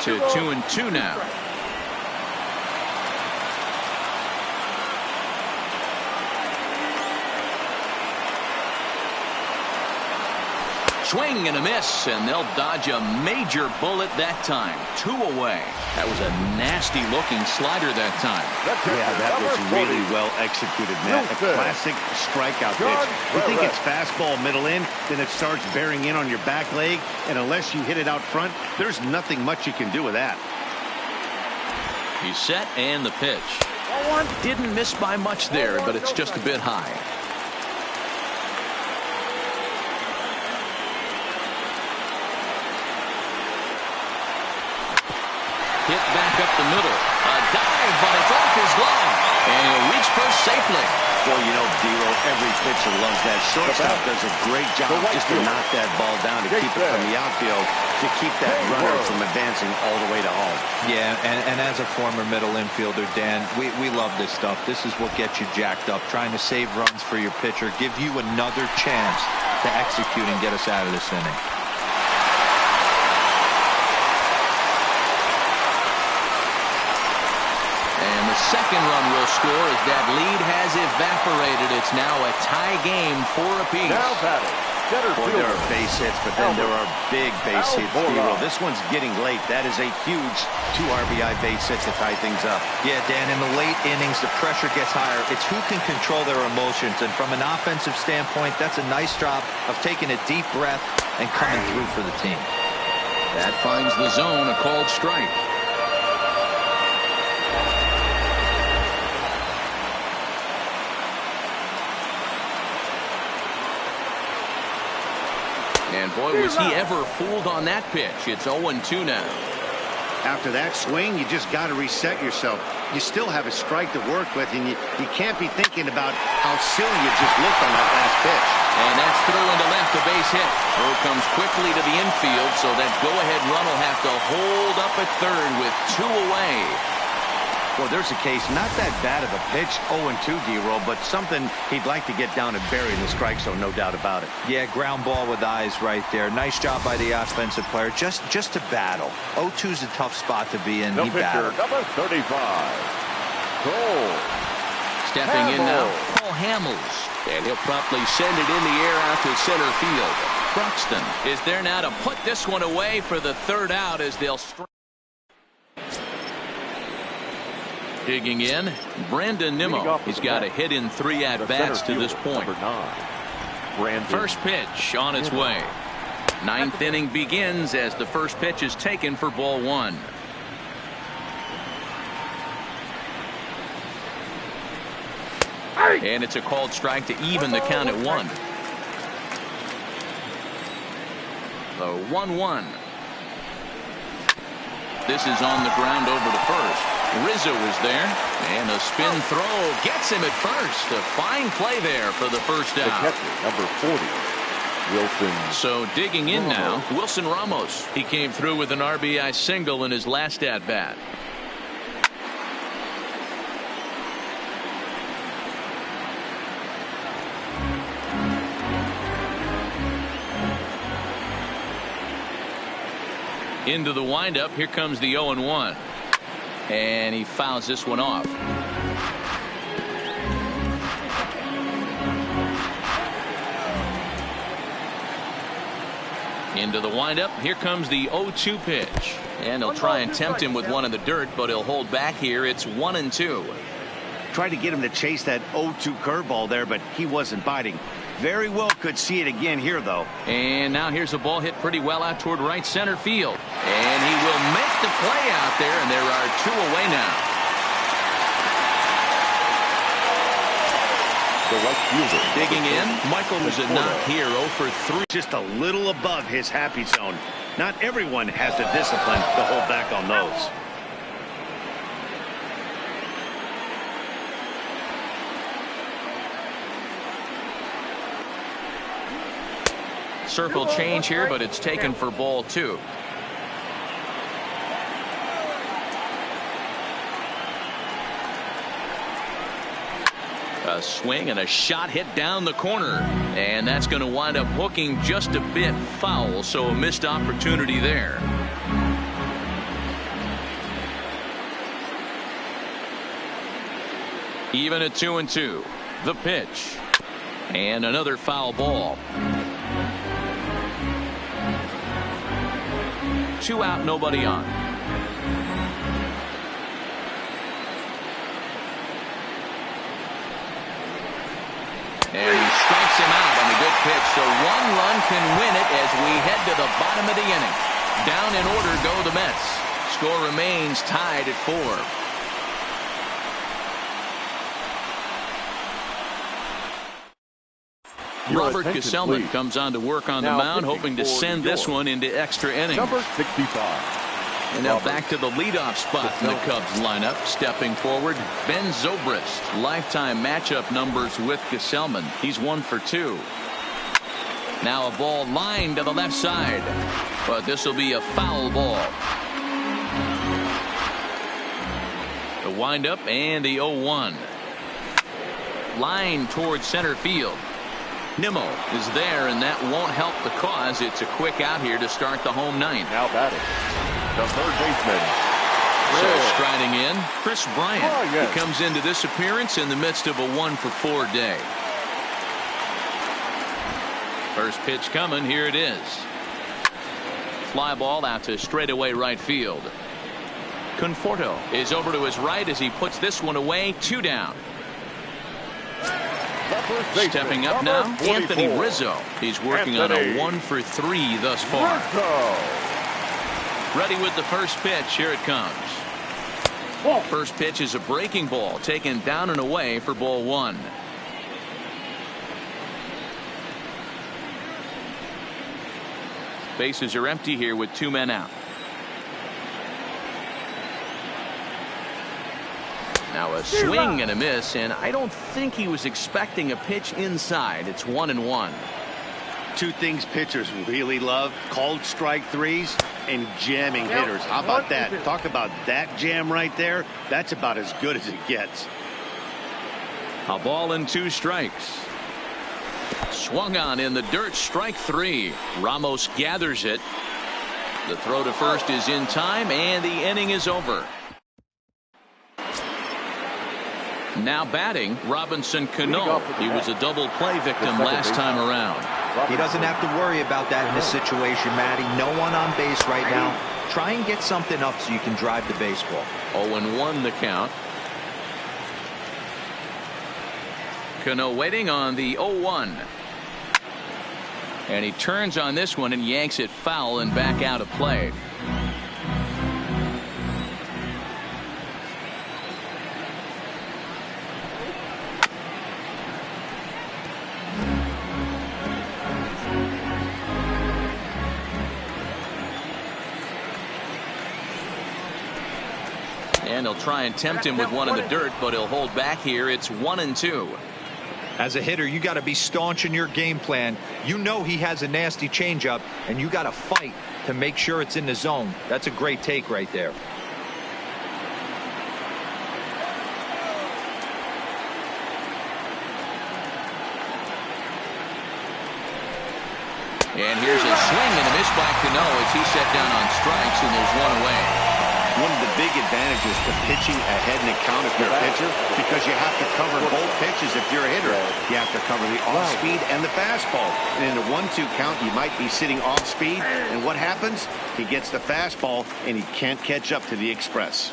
To 2-2 now. Swing and a miss, and they'll dodge a major bullet that time. 2 away. That was a nasty looking slider that time. Yeah, that was really well executed, Matt. A classic strikeout pitch. You think it's fastball middle in, then it starts bearing in on your back leg, and unless you hit it out front, there's nothing much you can do with that. He's set and the pitch. Didn't miss by much there, but it's just a bit high. Hit back up the middle. A dive, but it's off his glove. And he'll reach first safely. Well, you know, D-Lo, every pitcher loves that. Shortstop does a great job just to knock that ball down to keep it from the outfield, to keep that runner from advancing all the way to home. Yeah, and as a former middle infielder, Dan, we love this stuff. This is what gets you jacked up, trying to save runs for your pitcher, give you another chance to execute and get us out of this inning. Second run will score as that lead has evaporated. It's now a tie game, 4 apiece. Now batting. Boy, there are base hits, but then there are big base hits. This one's getting late. That is a huge 2 RBI base hit to tie things up. Yeah, Dan, in the late innings, the pressure gets higher. It's who can control their emotions. And from an offensive standpoint, that's a nice job of taking a deep breath and coming through for the team. That finds the zone, a called strike. And boy, was he ever fooled on that pitch. It's 0-2 now. After that swing, you just got to reset yourself. You still have a strike to work with, and you can't be thinking about how silly you just looked on that last pitch. And that's through into left, a base hit. Throw comes quickly to the infield, so that go-ahead run will have to hold up at third with 2 away. Well, there's a case, not that bad of a pitch, 0-2, D-roll, but something he'd like to get down and bury in the strike zone, no doubt about it. Yeah, ground ball with eyes right there. Nice job by the offensive player, just to battle. 0-2's a tough spot to be in. The he pitcher, battled. number 35, Cole. Stepping in now, Paul Hamels. And he'll promptly send it in the air out to center field. Broxton is there now to put this one away for the third out as they'll strike. Digging in, Brandon Nimmo. He's got a hit in 3 at-bats to this point. First pitch on its way. 9th inning begins as the first pitch is taken for ball 1. And it's a called strike to even the count at 1. So 1-1. This is on the ground over to first. Rizzo is there, and a spin throw gets him at first. A fine play there for the first out. The catcher, number 40, Wilson. So digging in now, Wilson Ramos. He came through with an RBI single in his last at-bat. Into the windup, here comes the 0-1. And he fouls this one off. Into the windup, here comes the 0-2 pitch. And they'll try and tempt him with one in the dirt, but he'll hold back here. It's 1-2. Tried to get him to chase that 0-2 curveball there, but he wasn't biting. Very well could see it again here, though. And now here's a ball hit pretty well out toward right center field. And he will make the play out there, and there are 2 away now. The right fielder. Digging in, Michael was a knock here, 0 for 3. Just a little above his happy zone. Not everyone has the discipline to hold back on those. Circle change here, but it's taken for ball 2. A swing and a shot hit down the corner, and that's going to wind up hooking just a bit foul, so a missed opportunity there. Even at 2-2. The pitch, and another foul ball. 2 out, nobody on. And he strikes him out on a good pitch, so 1 run can win it as we head to the bottom of the inning. Down in order go the Mets. Score remains tied at 4. Robert Gesellman comes on to work on the mound, hoping to send this one into extra innings. Number 65. And now back to the leadoff spot in the Cubs lineup. Stepping forward, Ben Zobrist. Lifetime matchup numbers with Gesellman. He's 1 for 2. Now a ball lined to the left side, but this will be a foul ball. The windup and the 0-1. Line towards center field. Nimmo is there, and that won't help the cause. It's a quick out here to start the home ninth. Now batting, the third baseman. So striding in, Chris Bryant. Oh, yes. He comes into this appearance in the midst of a 1 for 4 day. First pitch coming. Here it is. Fly ball out to straightaway right field. Conforto is over to his right as he puts this one away. 2 down. Stepping up now, Anthony Rizzo. He's working on a 1 for 3 thus far. Ready with the first pitch. Here it comes. First pitch is a breaking ball taken down and away for ball 1. Bases are empty here with 2 men out. Now a swing and a miss, and I don't think he was expecting a pitch inside. It's 1-1. Two things pitchers really love: called strike threes and jamming hitters. How about that? Talk about that jam right there. That's about as good as it gets. A ball and 2 strikes. Swung on in the dirt, strike 3. Ramos gathers it. The throw to first is in time, and the inning is over. Now batting, Robinson Cano. He was a double play victim last time around. He doesn't have to worry about that in this situation, Matty. No one on base right now. Try and get something up so you can drive the baseball. 0-1 the count. Cano waiting on the 0-1. And he turns on this one and yanks it foul and back out of play. And he'll try and tempt him with one in the dirt, but he'll hold back here. It's 1-2. As a hitter, you got to be staunch in your game plan. You know he has a nasty changeup, and you got to fight to make sure it's in the zone. That's a great take right there. And here's a swing and a miss by Cano as he's set down on strikes, and there's one away. One of the big advantages to pitching ahead in the count if you're a pitcher, because you have to cover both pitches if you're a hitter. You have to cover the off-speed and the fastball. And in a 1-2 count, you might be sitting off-speed. And what happens? He gets the fastball, and he can't catch up to the express.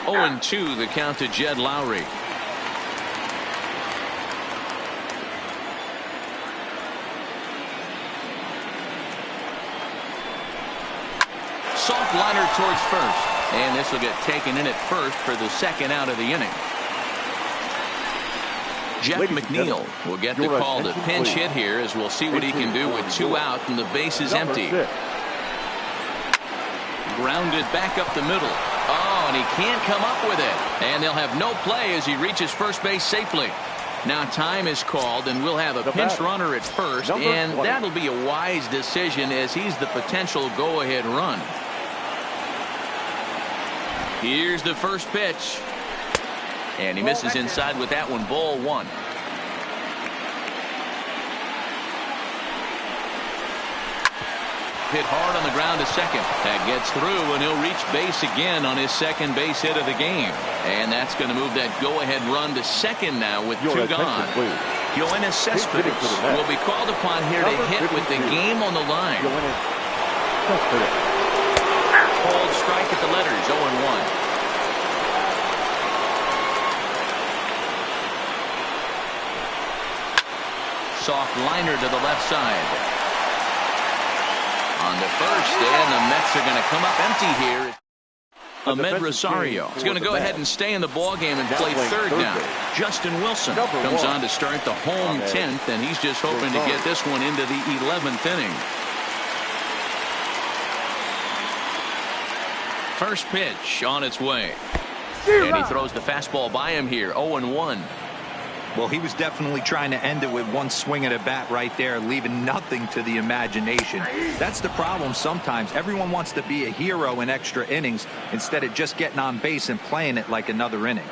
Oh, 0-2 the count to Jed Lowry. Soft liner towards first, and this will get taken in at first for the second out of the inning. Jeff McNeil will get the call to pinch hit here, as we'll see what he can do with 2 out and the base is empty. Grounded back up the middle. Oh, and he can't come up with it, and they'll have no play as he reaches first base safely. Now time is called, and we'll have a pinch runner at first, and that'll be a wise decision as he's the potential go-ahead run. Here's the first pitch. And he misses inside with that one. Ball 1. Hit hard on the ground to second. That gets through, and he'll reach base again on his second base hit of the game. And that's going to move that go-ahead run to second now with 2 gone. Yoenis Cespedes will be called upon here to hit with the game on the line. Called strike at the letters, 0-1. Soft liner to the left side. On the first, and the Mets are going to come up empty here. Ahmed Rosario is going to go ahead and stay in the ballgame and play third now. Justin Wilson comes on to start the home 10th, and he's just hoping to get this one into the 11th inning. First pitch on its way. And he throws the fastball by him here, 0-1. Well, he was definitely trying to end it with one swing at a bat right there, leaving nothing to the imagination. That's the problem sometimes. Everyone wants to be a hero in extra innings instead of just getting on base and playing it like another inning.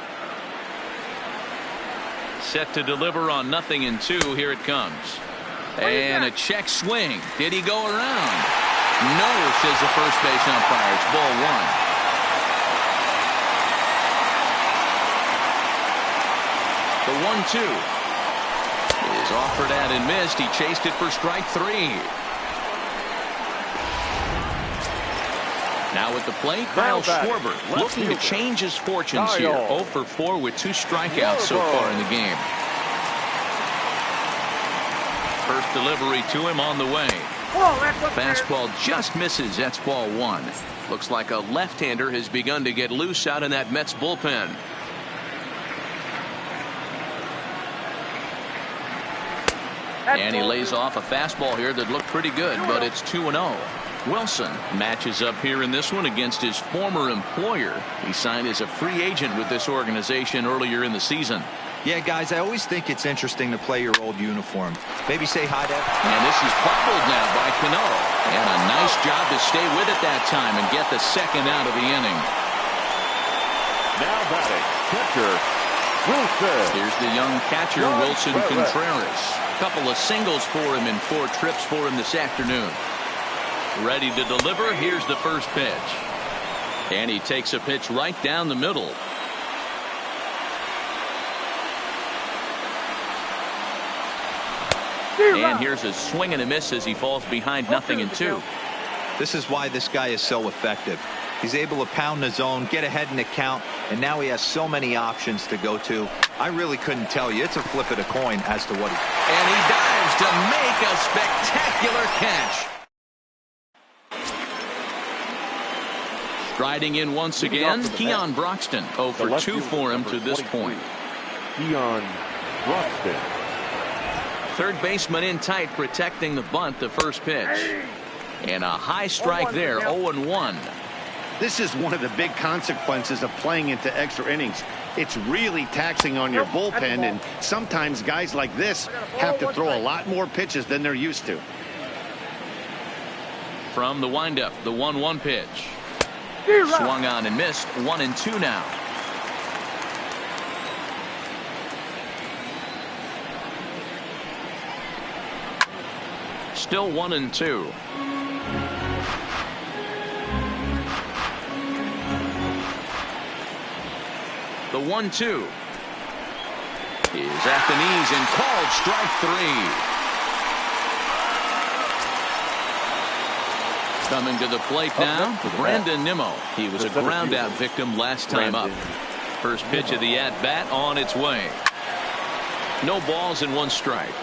Set to deliver on 0-2. Here it comes. And a check swing. Did he go around? No, says the first base umpire. It's ball 1. The 1-2 is offered at and missed. He chased it for strike 3. Now at the plate, Kyle Schwarber looking to change his fortunes here. 0 for 4 with 2 strikeouts so far in the game. First delivery to him on the way. Fastball just misses. That's ball 1. Looks like a left-hander has begun to get loose out in that Mets bullpen. And he lays off a fastball here that looked pretty good, but it's 2-0. Wilson matches up here in this one against his former employer. He signed as a free agent with this organization earlier in the season. Yeah, guys, I always think it's interesting to play your old uniform. Maybe say hi to... And this is bobbled now by Cano. And a nice job to stay with it that time and get the second out of the inning. Now batting, catcher, Wilson. Here's the young catcher, Wilson Contreras. Couple of singles for him and 4 trips for him this afternoon. Ready to deliver. Here's the first pitch. And he takes a pitch right down the middle. And here's a swing and a miss as he falls behind 0-2. This is why this guy is so effective. He's able to pound the zone, get ahead in the count, and now he has so many options to go to. I really couldn't tell you. It's a flip of the coin as to what he... And he dives to make a spectacular catch. Striding in once again, Keon Broxton. 0 for 2 for him to this point. Keon Broxton. Third baseman in tight, protecting the bunt, the first pitch. And a high strike there, 0-1. This is one of the big consequences of playing into extra innings. It's really taxing on your bullpen, and sometimes guys like this have to throw a lot more pitches than they're used to. From the windup, the 1-1 pitch. Swung on and missed. 1-2 now. Still 1-2. The 1-2 is at the knees and called strike 3. Coming to the plate now, Brandon Nimmo. He was a ground out victim last time up. First pitch of the at bat on its way. No balls and 1 strike.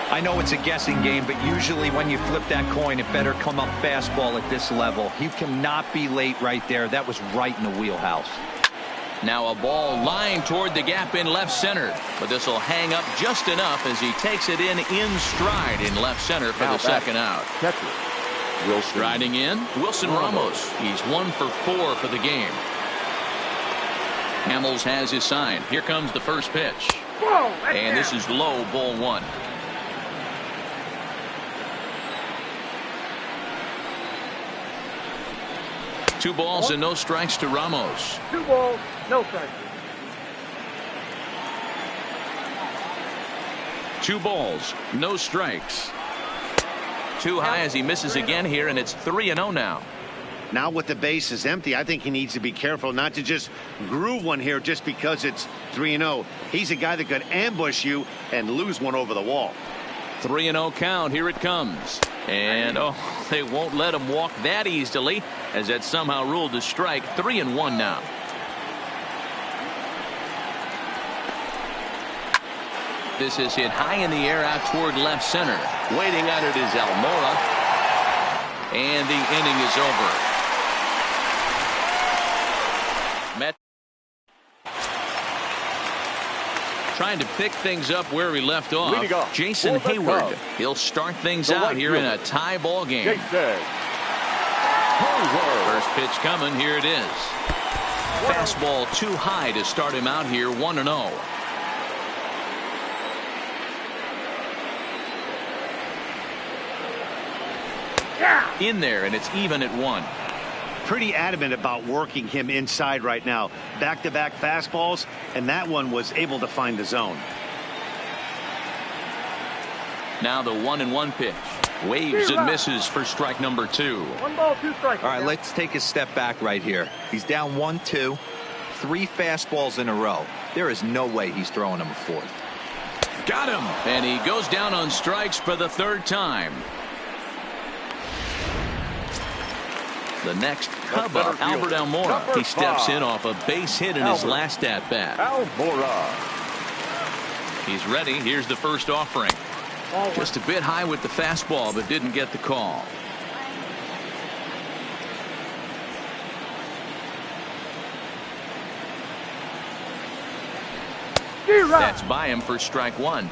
I know it's a guessing game, but usually when you flip that coin, it better come up fastball at this level. You cannot be late right there. That was right in the wheelhouse. Now a ball lined toward the gap in left center, but this will hang up just enough as he takes it in stride in left center for the second out. Catcher, Wilson. Striding in, Wilson Ramos. He's 1 for 4 for the game. Hamels has his sign. Here comes the first pitch. And this is low, ball 1. Two balls and no strikes to Ramos. 2 balls, no strikes. 2 balls, no strikes. Too high as he misses again here, and it's 3-0 now. Now with the base is empty, I think he needs to be careful not to just groove one here just because it's 3-0. He's a guy that could ambush you and lose one over the wall. 3-0 count. Here it comes. And oh, they won't let him walk that easily, as that's somehow ruled a strike. 3-1 now. This is hit high in the air out toward left center. Waiting on it is Almora. And the inning is over. Met trying to pick things up where he left off. Jason Hayward. He'll start things out here in a tie ball game. First pitch coming. Here it is. Fastball too high to start him out here. 1-0. In there, and it's even at 1. Pretty adamant about working him inside right now. Back-to-back fastballs, and that one was able to find the zone. Now the 1-1 pitch. Waves and misses for strike number 2. 1 ball, 2 strikes. All right, let's take a step back right here. He's down 1-2, 3 fastballs in a row. There is no way he's throwing him a 4th. Got him, and he goes down on strikes for the 3rd time. The next Cub up, Albert Almora. He steps in off a base hit in his last at bat. Almora. He's ready. Here's the first offering. Just a bit high with the fastball, but didn't get the call. That's by him for strike 1.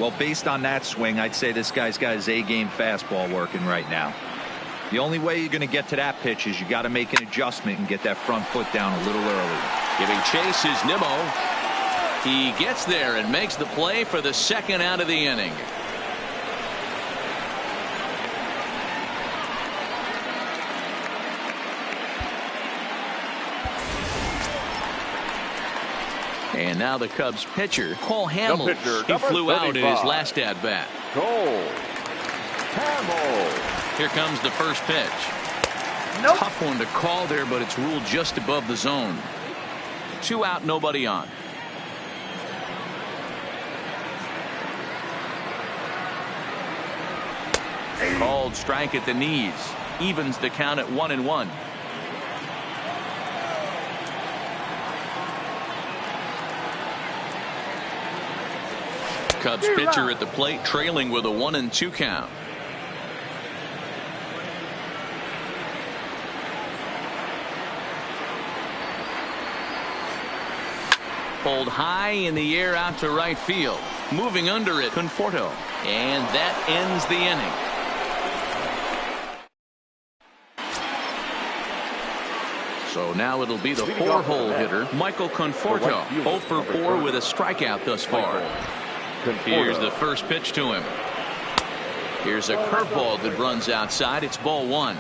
Well, based on that swing, I'd say this guy's got his A-game fastball working right now. The only way you're going to get to that pitch is you got to make an adjustment and get that front foot down a little earlier. Giving chase is Nimmo. He gets there and makes the play for the second out of the inning. And now the Cubs pitcher, Cole Hamels. He flew out in his last at-bat. Cole Hamels. Here comes the first pitch. Nope. Tough one to call there, but it's ruled just above the zone. 2 out, nobody on. Called strike at the knees. Evens the count at 1-1. Cubs pitcher at the plate, trailing with a 1-2 count. Pulled high in the air out to right field. Moving under it, Conforto. And that ends the inning. So now it'll be the 4-hole hitter, Michael Conforto. 0 for 4 with a strikeout thus far. Here's the first pitch to him. Here's a curveball that runs outside. It's ball 1.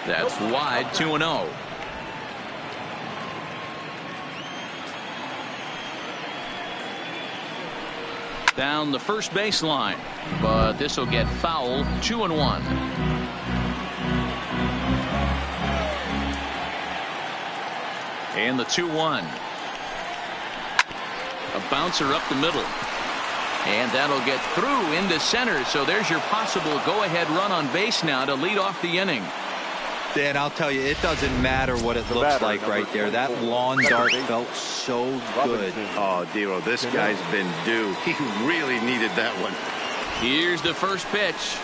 That's wide, 2-0. Down the first baseline, but this will get foul. 2-1. And the 2-1. A bouncer up the middle. And that'll get through into center. So there's your possible go-ahead run on base now to lead off the inning. Dan, I'll tell you, it doesn't matter what it looks like right there. That lawn dart felt so good. Oh, Dero, this guy's been due. He really needed that one. Here's the first pitch.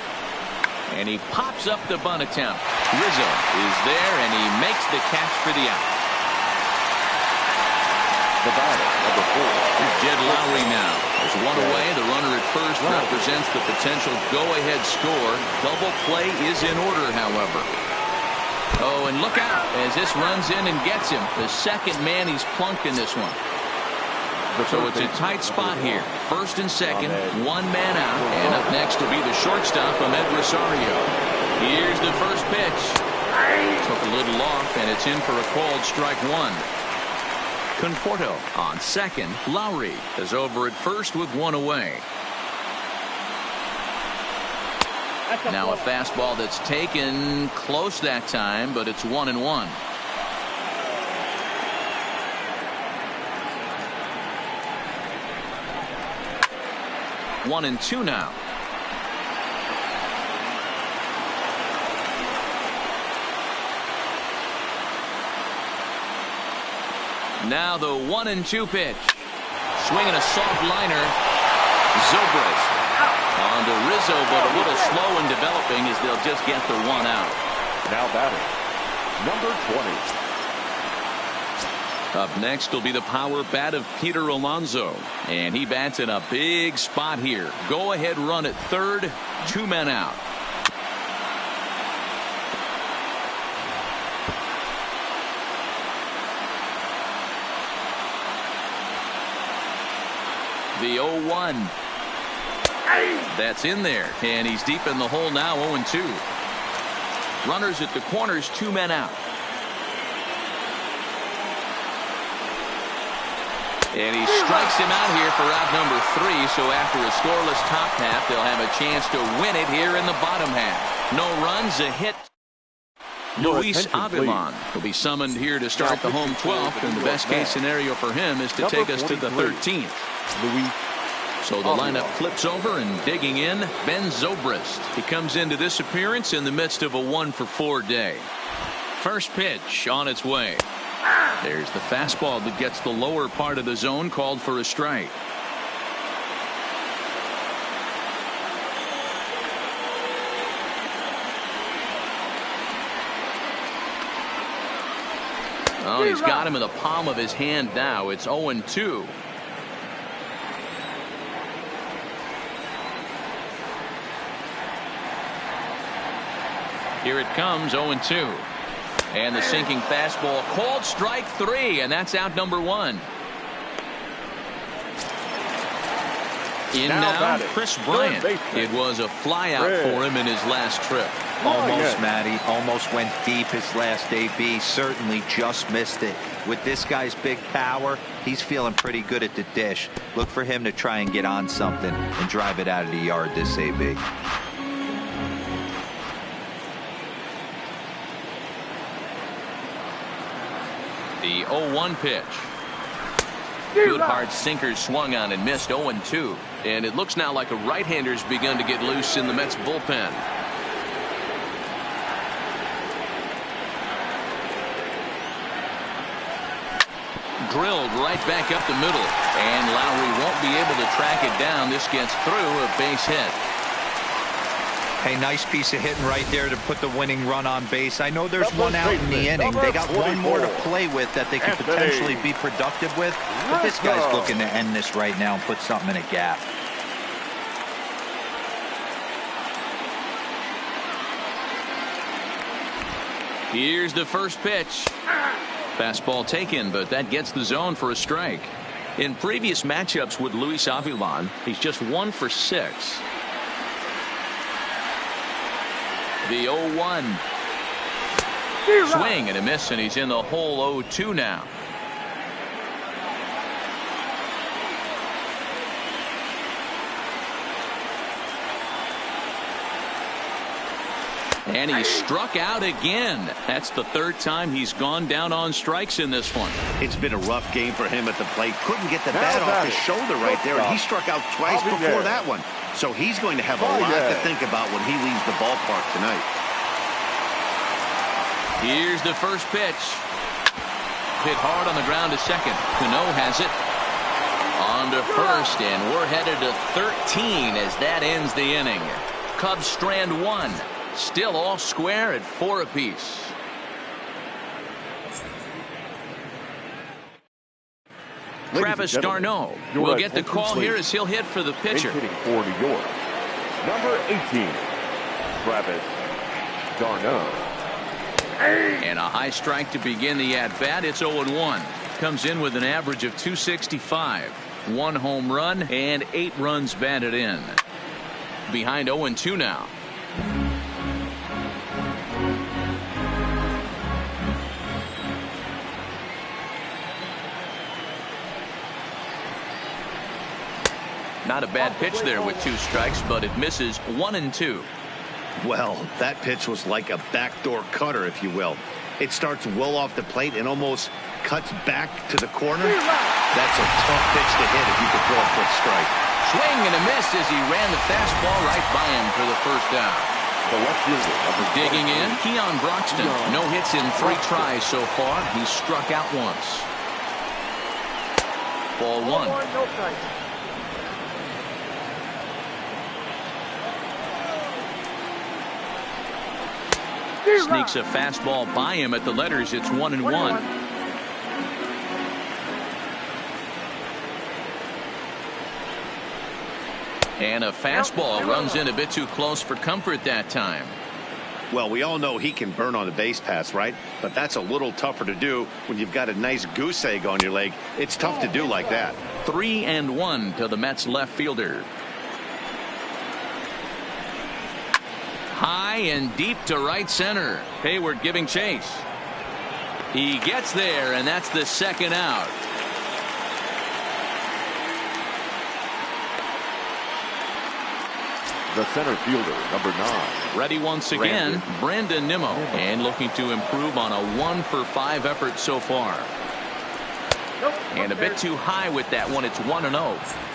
And he pops up the bunt attempt. Rizzo is there, and he makes the catch for the out. The batter, number 4. Here's Jed Lowry now. There's one away. The runner at first represents the potential go-ahead score. Double play is in order, however. Oh, and look out as this runs in and gets him. The second man he's plunked in this one. So it's a tight spot here. First and second, 1 man out. And up next will be the shortstop, Ahmed Rosario. Here's the first pitch. Took a little off, and it's in for a called strike 1. Conforto on second. Lowry is over at first with 1 away. Now a fastball that's taken close that time, but it's 1-1. One and 2 now. Now the 1-2 pitch. Swinging a soft liner. Zobrist on to Rizzo, but a little slow in developing as they'll just get the 1 out. Now batting, number 20. Up next will be the power bat of Peter Alonso, and he bats in a big spot here. Go ahead run at third, 2 men out. The 0-1. That's in there, and he's deep in the hole now. 0-2. Runners at the corners, 2 men out. And he strikes him out here for out number 3. So after a scoreless top half, they'll have a chance to win it here in the bottom half. No runs, a hit. Luis Avilan will be summoned here to start the home 12th, and the best case scenario for him is to take us to the 13th. So the lineup flips over, and digging in, Ben Zobrist. He comes into this appearance in the midst of a 1-for-4 day. First pitch on its way. There's the fastball that gets the lower part of the zone, called for a strike. Oh, he's got him in the palm of his hand now. It's 0-2. Here it comes, 0-2. And the sinking fastball called strike 3, and that's out number 1. In now, Chris Bryant. It was a flyout for him in his last trip. Almost, Matty. Almost went deep his last AB. Certainly just missed it. With this guy's big power, he's feeling pretty good at the dish. Look for him to try and get on something and drive it out of the yard this AB. The 0-1 pitch. Good hard sinker swung on and missed. 0-2. And it looks now like a right-hander's begun to get loose in the Mets bullpen. Drilled right back up the middle. And Lowry won't be able to track it down. This gets through a base hit. Hey, nice piece of hitting right there to put the winning run on base. I know there's one out in the inning. They got one more to play with that they could potentially be productive with. But this guy's looking to end this right now and put something in a gap. Here's the first pitch. Fastball taken, but that gets the zone for a strike. In previous matchups with Luis Avilan, he's just 1 for 6. The 0-1. Swing and a miss, and he's in the hole. 0-2 now. And he struck out again. That's the 3rd time he's gone down on strikes in this one. It's been a rough game for him at the plate. Couldn't get the bat off his shoulder right there, and he struck out twice before that one. So he's going to have a lot to think about when he leaves the ballpark tonight. Here's the first pitch. Hit hard on the ground to second. Cano has it. On to first, and we're headed to 13 as that ends the inning. Cubs strand 1. Still all square at 4 apiece. Travis d'Arnaud will get the call here as he'll hit for the pitcher. Hitting for New York, number 18, Travis d'Arnaud. And a high strike to begin the at-bat. It's 0-1. Comes in with an average of .265. 1 home run and 8 runs batted in. Behind 0-2 now. Not a bad pitch there with 2 strikes, but it misses 1-2. Well, that pitch was like a backdoor cutter, if you will. It starts well off the plate and almost cuts back to the corner. That's a tough pitch to hit if you could throw a quick strike. Swing and a miss as he ran the fastball right by him for the first out. The left fielder, digging in, Keon Broxton. No hits in 3 tries so far. He's struck out once. Ball 1. No strike. Sneaks a fastball by him at the letters. It's 1-1. And a fastball runs in a bit too close for comfort that time. Well, we all know he can burn on a base pass, right? But that's a little tougher to do when you've got a nice goose egg on your leg. It's tough to do like that. 3-1 to the Mets left fielder. High and deep to right center. Hayward giving chase. He gets there, and that's the 2nd out. the center fielder, number 9. Ready once again, Brandon Nimmo, and looking to improve on a 1-for-5 effort so far. And a bit too high with that one. It's 1-0.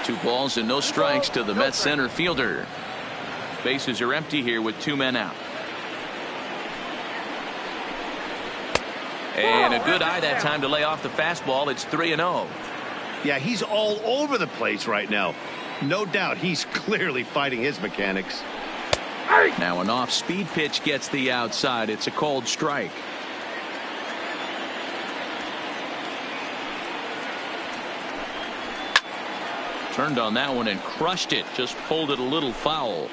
Two balls and no strikes to the Mets center fielder. Bases are empty here with 2 men out. And a good eye that time to lay off the fastball. It's 3-0. Yeah, he's all over the place right now. No doubt he's clearly fighting his mechanics. Now an off-speed pitch gets the outside. It's a called strike. Turned on that one and crushed it. Just pulled it a little foul.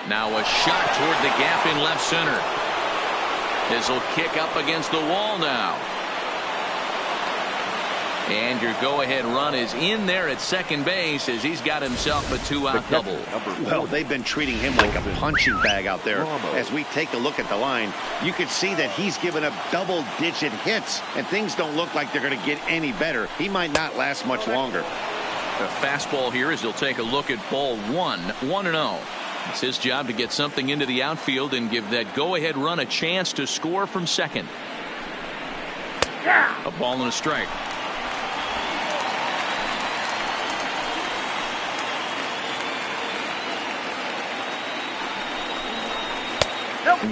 Now a shot toward the gap in left center. This will kick up against the wall now. And your go-ahead run is in there at second base as he's got himself a two-out double. Well, they've been treating him like a punching bag out there. As we take a look at the line, you can see that he's given up double-digit hits, and things don't look like they're going to get any better. He might not last much longer. The fastball here as he'll take a look at ball 1-0. It's his job to get something into the outfield and give that go-ahead run a chance to score from second. A ball and a strike.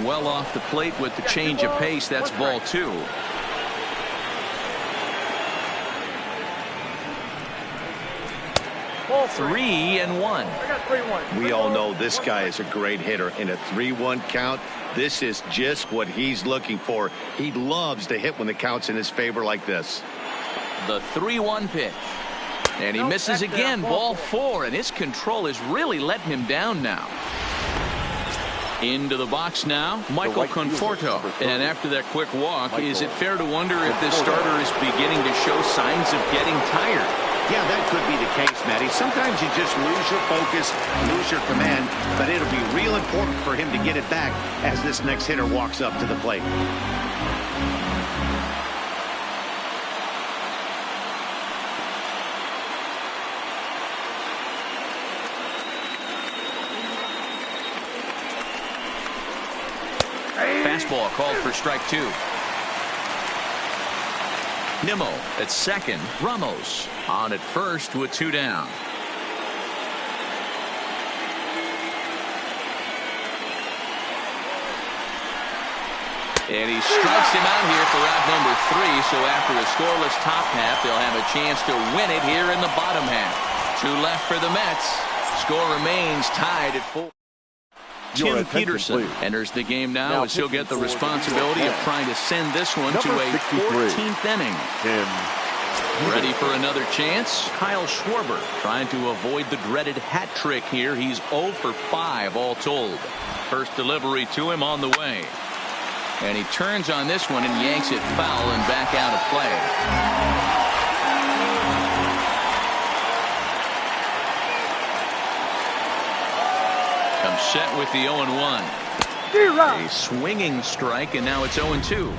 Well off the plate with the change of pace. That's ball 2. Ball 3-1. I got 3-1. We all know this guy is a great hitter. In a 3-1 count, this is just what he's looking for. He loves to hit when the count's in his favor like this. The 3-1 pitch. And he misses again. Ball 4. And his control is really letting him down now. Into the box now, Michael Conforto. And after that quick walk, is it fair to wonder if this starter is beginning to show signs of getting tired? Yeah, that could be the case, Matty. Sometimes you just lose your focus, lose your command, but it'll be real important for him to get it back as this next hitter walks up to the plate. Fastball called for strike 2. Nimmo at second. Ramos on at first with 2 down. And he strikes him out here for out number 3. So after a scoreless top half, they'll have a chance to win it here in the bottom half. 2 left for the Mets. Score remains tied at 4. Tim Peterson enters the game now as he'll get the responsibility of trying to send this one to a 14th inning. Ready for another chance? Kyle Schwarber trying to avoid the dreaded hat trick here. He's 0 for 5 all told. First delivery to him on the way. And he turns on this one and yanks it foul and back out of play. Comes set with the 0-1. A swinging strike, and now it's 0-2.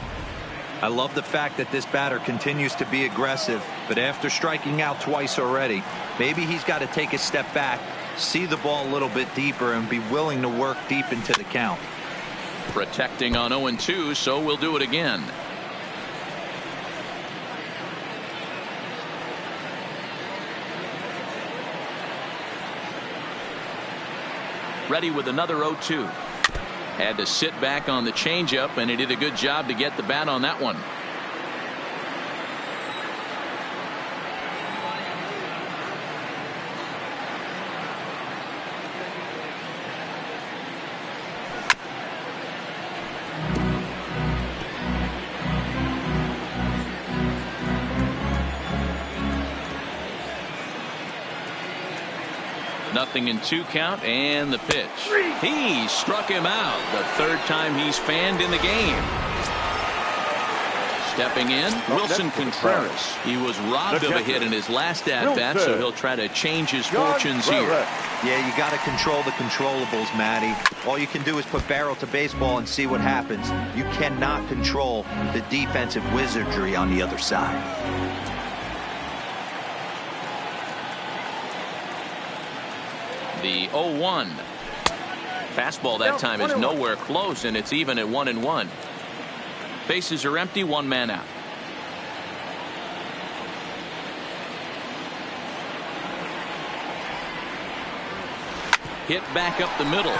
I love the fact that this batter continues to be aggressive, but after striking out twice already, maybe he's got to take a step back, see the ball a little bit deeper, and be willing to work deep into the count. Protecting on 0-2, so we'll do it again. Ready with another 0-2. Had to sit back on the changeup, and he did a good job to get the bat on that one. Nothing in 2 count, and the pitch. He struck him out. The 3rd time he's fanned in the game. Stepping in, Wilson Contreras. He was robbed of a hit in his last at-bat, so he'll try to change his fortunes here. Yeah, you got to control the controllables, Matty. All you can do is put barrel to baseball and see what happens. You cannot control the defensive wizardry on the other side. The 0-1. Fastball that time is nowhere close, and it's even at 1-1. Bases are empty, 1 man out. Hit back up the middle.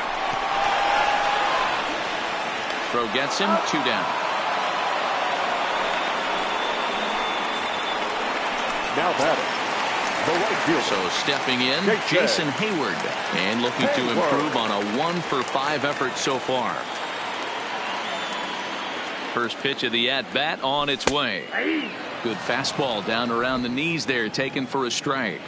Throw gets him, 2 down. Now batting, the right fielder. So stepping in, Jason Hayward, and looking to improve on a 1-for-5 effort so far. First pitch of the at-bat on its way. Good fastball down around the knees there, taken for a strike.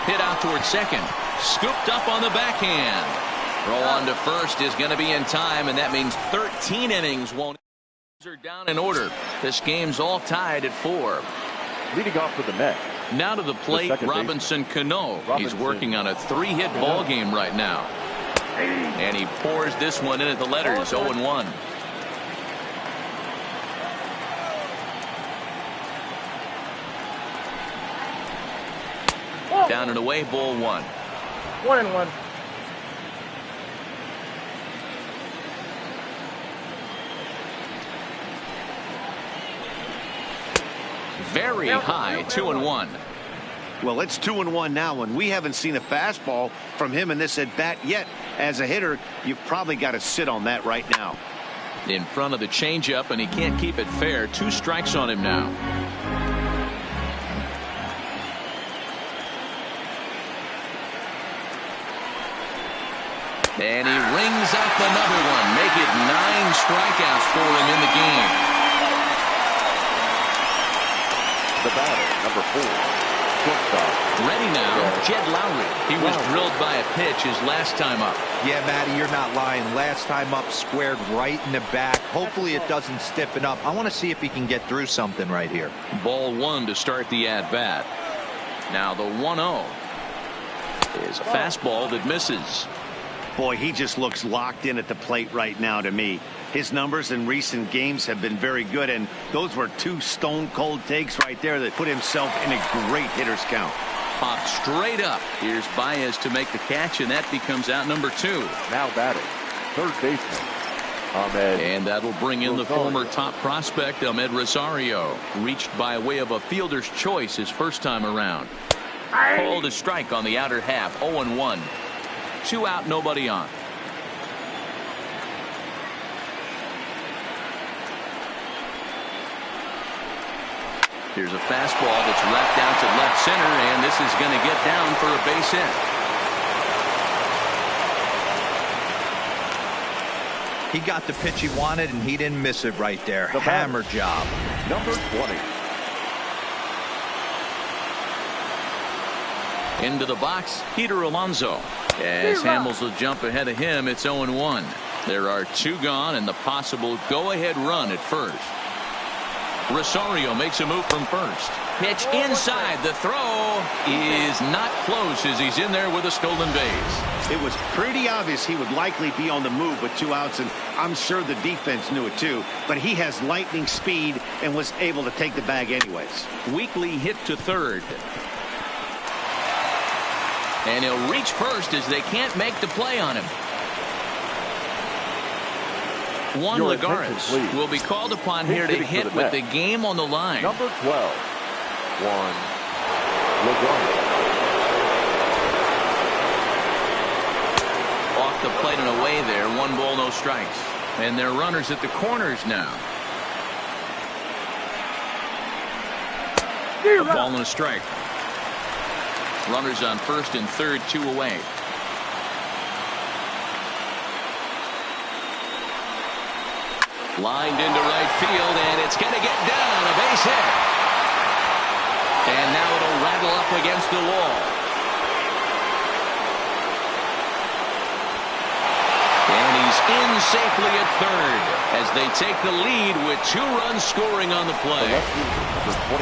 Hit out towards second. Scooped up on the backhand. Throw on to first is going to be in time, and that means 13 innings won't. Are down in order. This game's all tied at 4. Leading off for the Mets. Now to the plate, Robinson Cano. He's working on a 3-hit ball game right now. And he pours this one in at the letters, 0-1. Down and away, ball 1. 1-1. Very high, 2-1. Well, it's 2-1 now, and we haven't seen a fastball from him in this at bat yet. As a hitter, you've probably got to sit on that right now. In front of the changeup, and he can't keep it fair. 2 strikes on him now. And he rings up another one. Make it 9 strikeouts for him in the game. The batter, number 4, shortstop. Ready now, Jed Lowry. He was drilled by a pitch his last time up. Yeah, Matty, you're not lying. Last time up, squared right in the back. Hopefully it doesn't stiffen up. I want to see if he can get through something right here. Ball 1 to start the at-bat. Now the 1-0 is a fastball that misses. Boy, he just looks locked in at the plate right now to me. His numbers in recent games have been very good, and those were 2 stone-cold takes right there that put himself in a great hitter's count. Popped straight up. Here's Baez to make the catch, and that becomes out number 2. Now batting, third baseman, Ahmed. And that'll bring in the former top prospect, Ahmed Rosario. Reached by way of a fielder's choice his first time around. Called a strike on the outer half, 0-1. 2 out, nobody on. Here's a fastball that's wrapped out to left center, and this is going to get down for a base hit. He got the pitch he wanted, and he didn't miss it right there. Hammer job. Number 20. Into the box, Peter Alonso. As Hamels will jump ahead of him, it's 0-1. There are 2 gone, and the possible go-ahead run at first. Rosario makes a move from first. Pitch inside. The throw is not close as he's in there with a stolen base. It was pretty obvious he would likely be on the move with 2 outs, and I'm sure the defense knew it too. But he has lightning speed and was able to take the bag anyways. Weekly hit to third. And he'll reach first as they can't make the play on him. Juan Lagares will be called upon here to hit with the game on the line. Number 12, Juan Lagares. Off the plate and away there. 1 ball, no strikes. And they're runners at the corners now. A ball and a strike. Runners on first and third, 2 away. Lined into right field, and it's going to get down, a base hit. And now it'll rattle up against the wall. And he's in safely at third as they take the lead with 2 runs scoring on the play.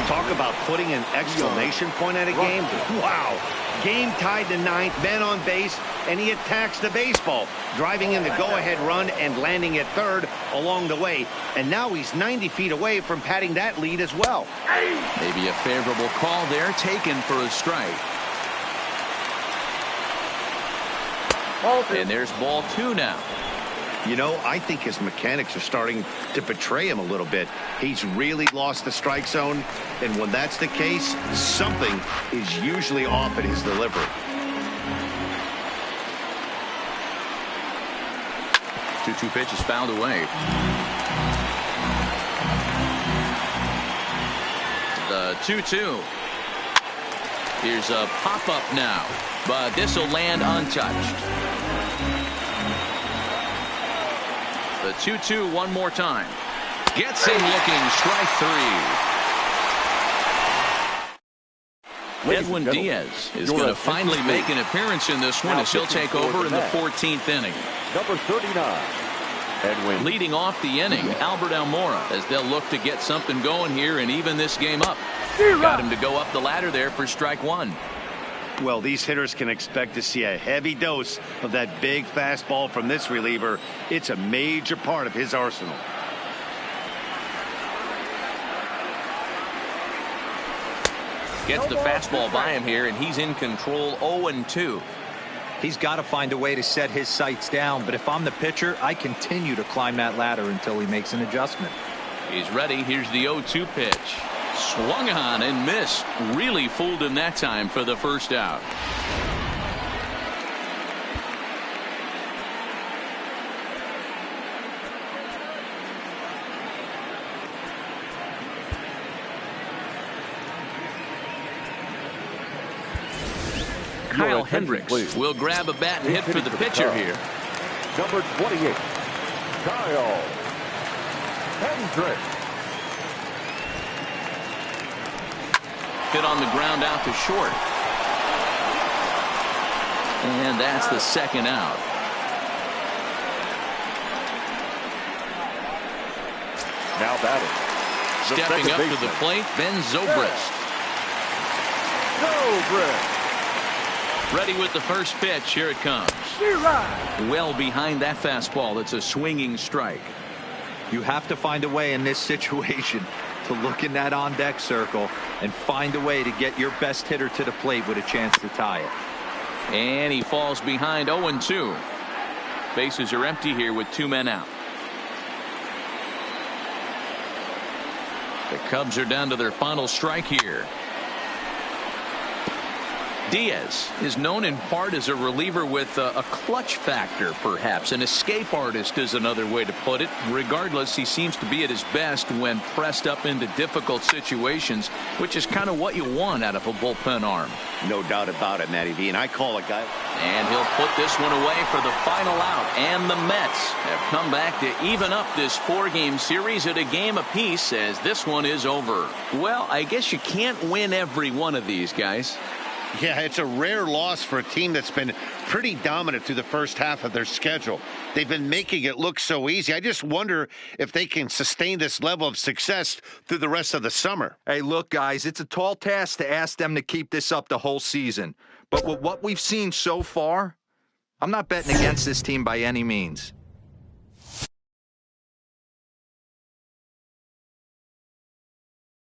Talk about putting an exclamation point at a game. Wow. Game tied to 9th, men on base, and he attacks the baseball, driving in the go-ahead run and landing at third along the way. And now he's 90 feet away from padding that lead as well. Maybe a favorable call there, taken for a strike. And there's ball 2 now. You know, I think his mechanics are starting to betray him a little bit. He's really lost the strike zone, and when that's the case, something is usually off at his delivery. 2-2 pitch is fouled away. The 2-2. Here's a pop-up now, but this will land untouched. The 2-2 one more time. Gets him looking, strike three. Edwin Diaz is going to finally make an appearance in this one as he'll take over in the 14th inning. Number 39. Edwin. Leading off the inning, Albert Almora, as they'll look to get something going here and even this game up. Got him to go up the ladder there for strike one. Well, these hitters can expect to see a heavy dose of that big fastball from this reliever. It's a major part of his arsenal. Gets the fastball by him here, and he's in control 0-2. He's got to find a way to set his sights down, but if I'm the pitcher, I continue to climb that ladder until he makes an adjustment. He's ready. Here's the 0-2 pitch. Swung on and missed. Really fooled him that time for the first out. Kyle Hendricks will grab a bat and hit for the pitcher here. Number 28, Kyle Hendricks. Hit on the ground out to short. And that's the second out. Now batting. Stepping up to the plate, Ben Zobrist. Ready with the first pitch. Here it comes. Well behind that fastball. It's a swinging strike. You have to find a way in this situation to look in that on-deck circle and find a way to get your best hitter to the plate with a chance to tie it. And he falls behind 0-2. Bases are empty here with 2 men out. The Cubs are down to their final strike here. Diaz is known in part as a reliever with a clutch factor, perhaps. An escape artist is another way to put it. Regardless, he seems to be at his best when pressed up into difficult situations, which is kind of what you want out of a bullpen arm. No doubt about it, Matty V. And I call it, guy. And he'll put this one away for the final out. And the Mets have come back to even up this 4-game series at a game apiece as this one is over. Well, I guess you can't win every one of these, guys. Yeah, it's a rare loss for a team that's been pretty dominant through the first half of their schedule. They've been making it look so easy. I just wonder if they can sustain this level of success through the rest of the summer. Hey, look, guys, it's a tall task to ask them to keep this up the whole season. But with what we've seen so far, I'm not betting against this team by any means.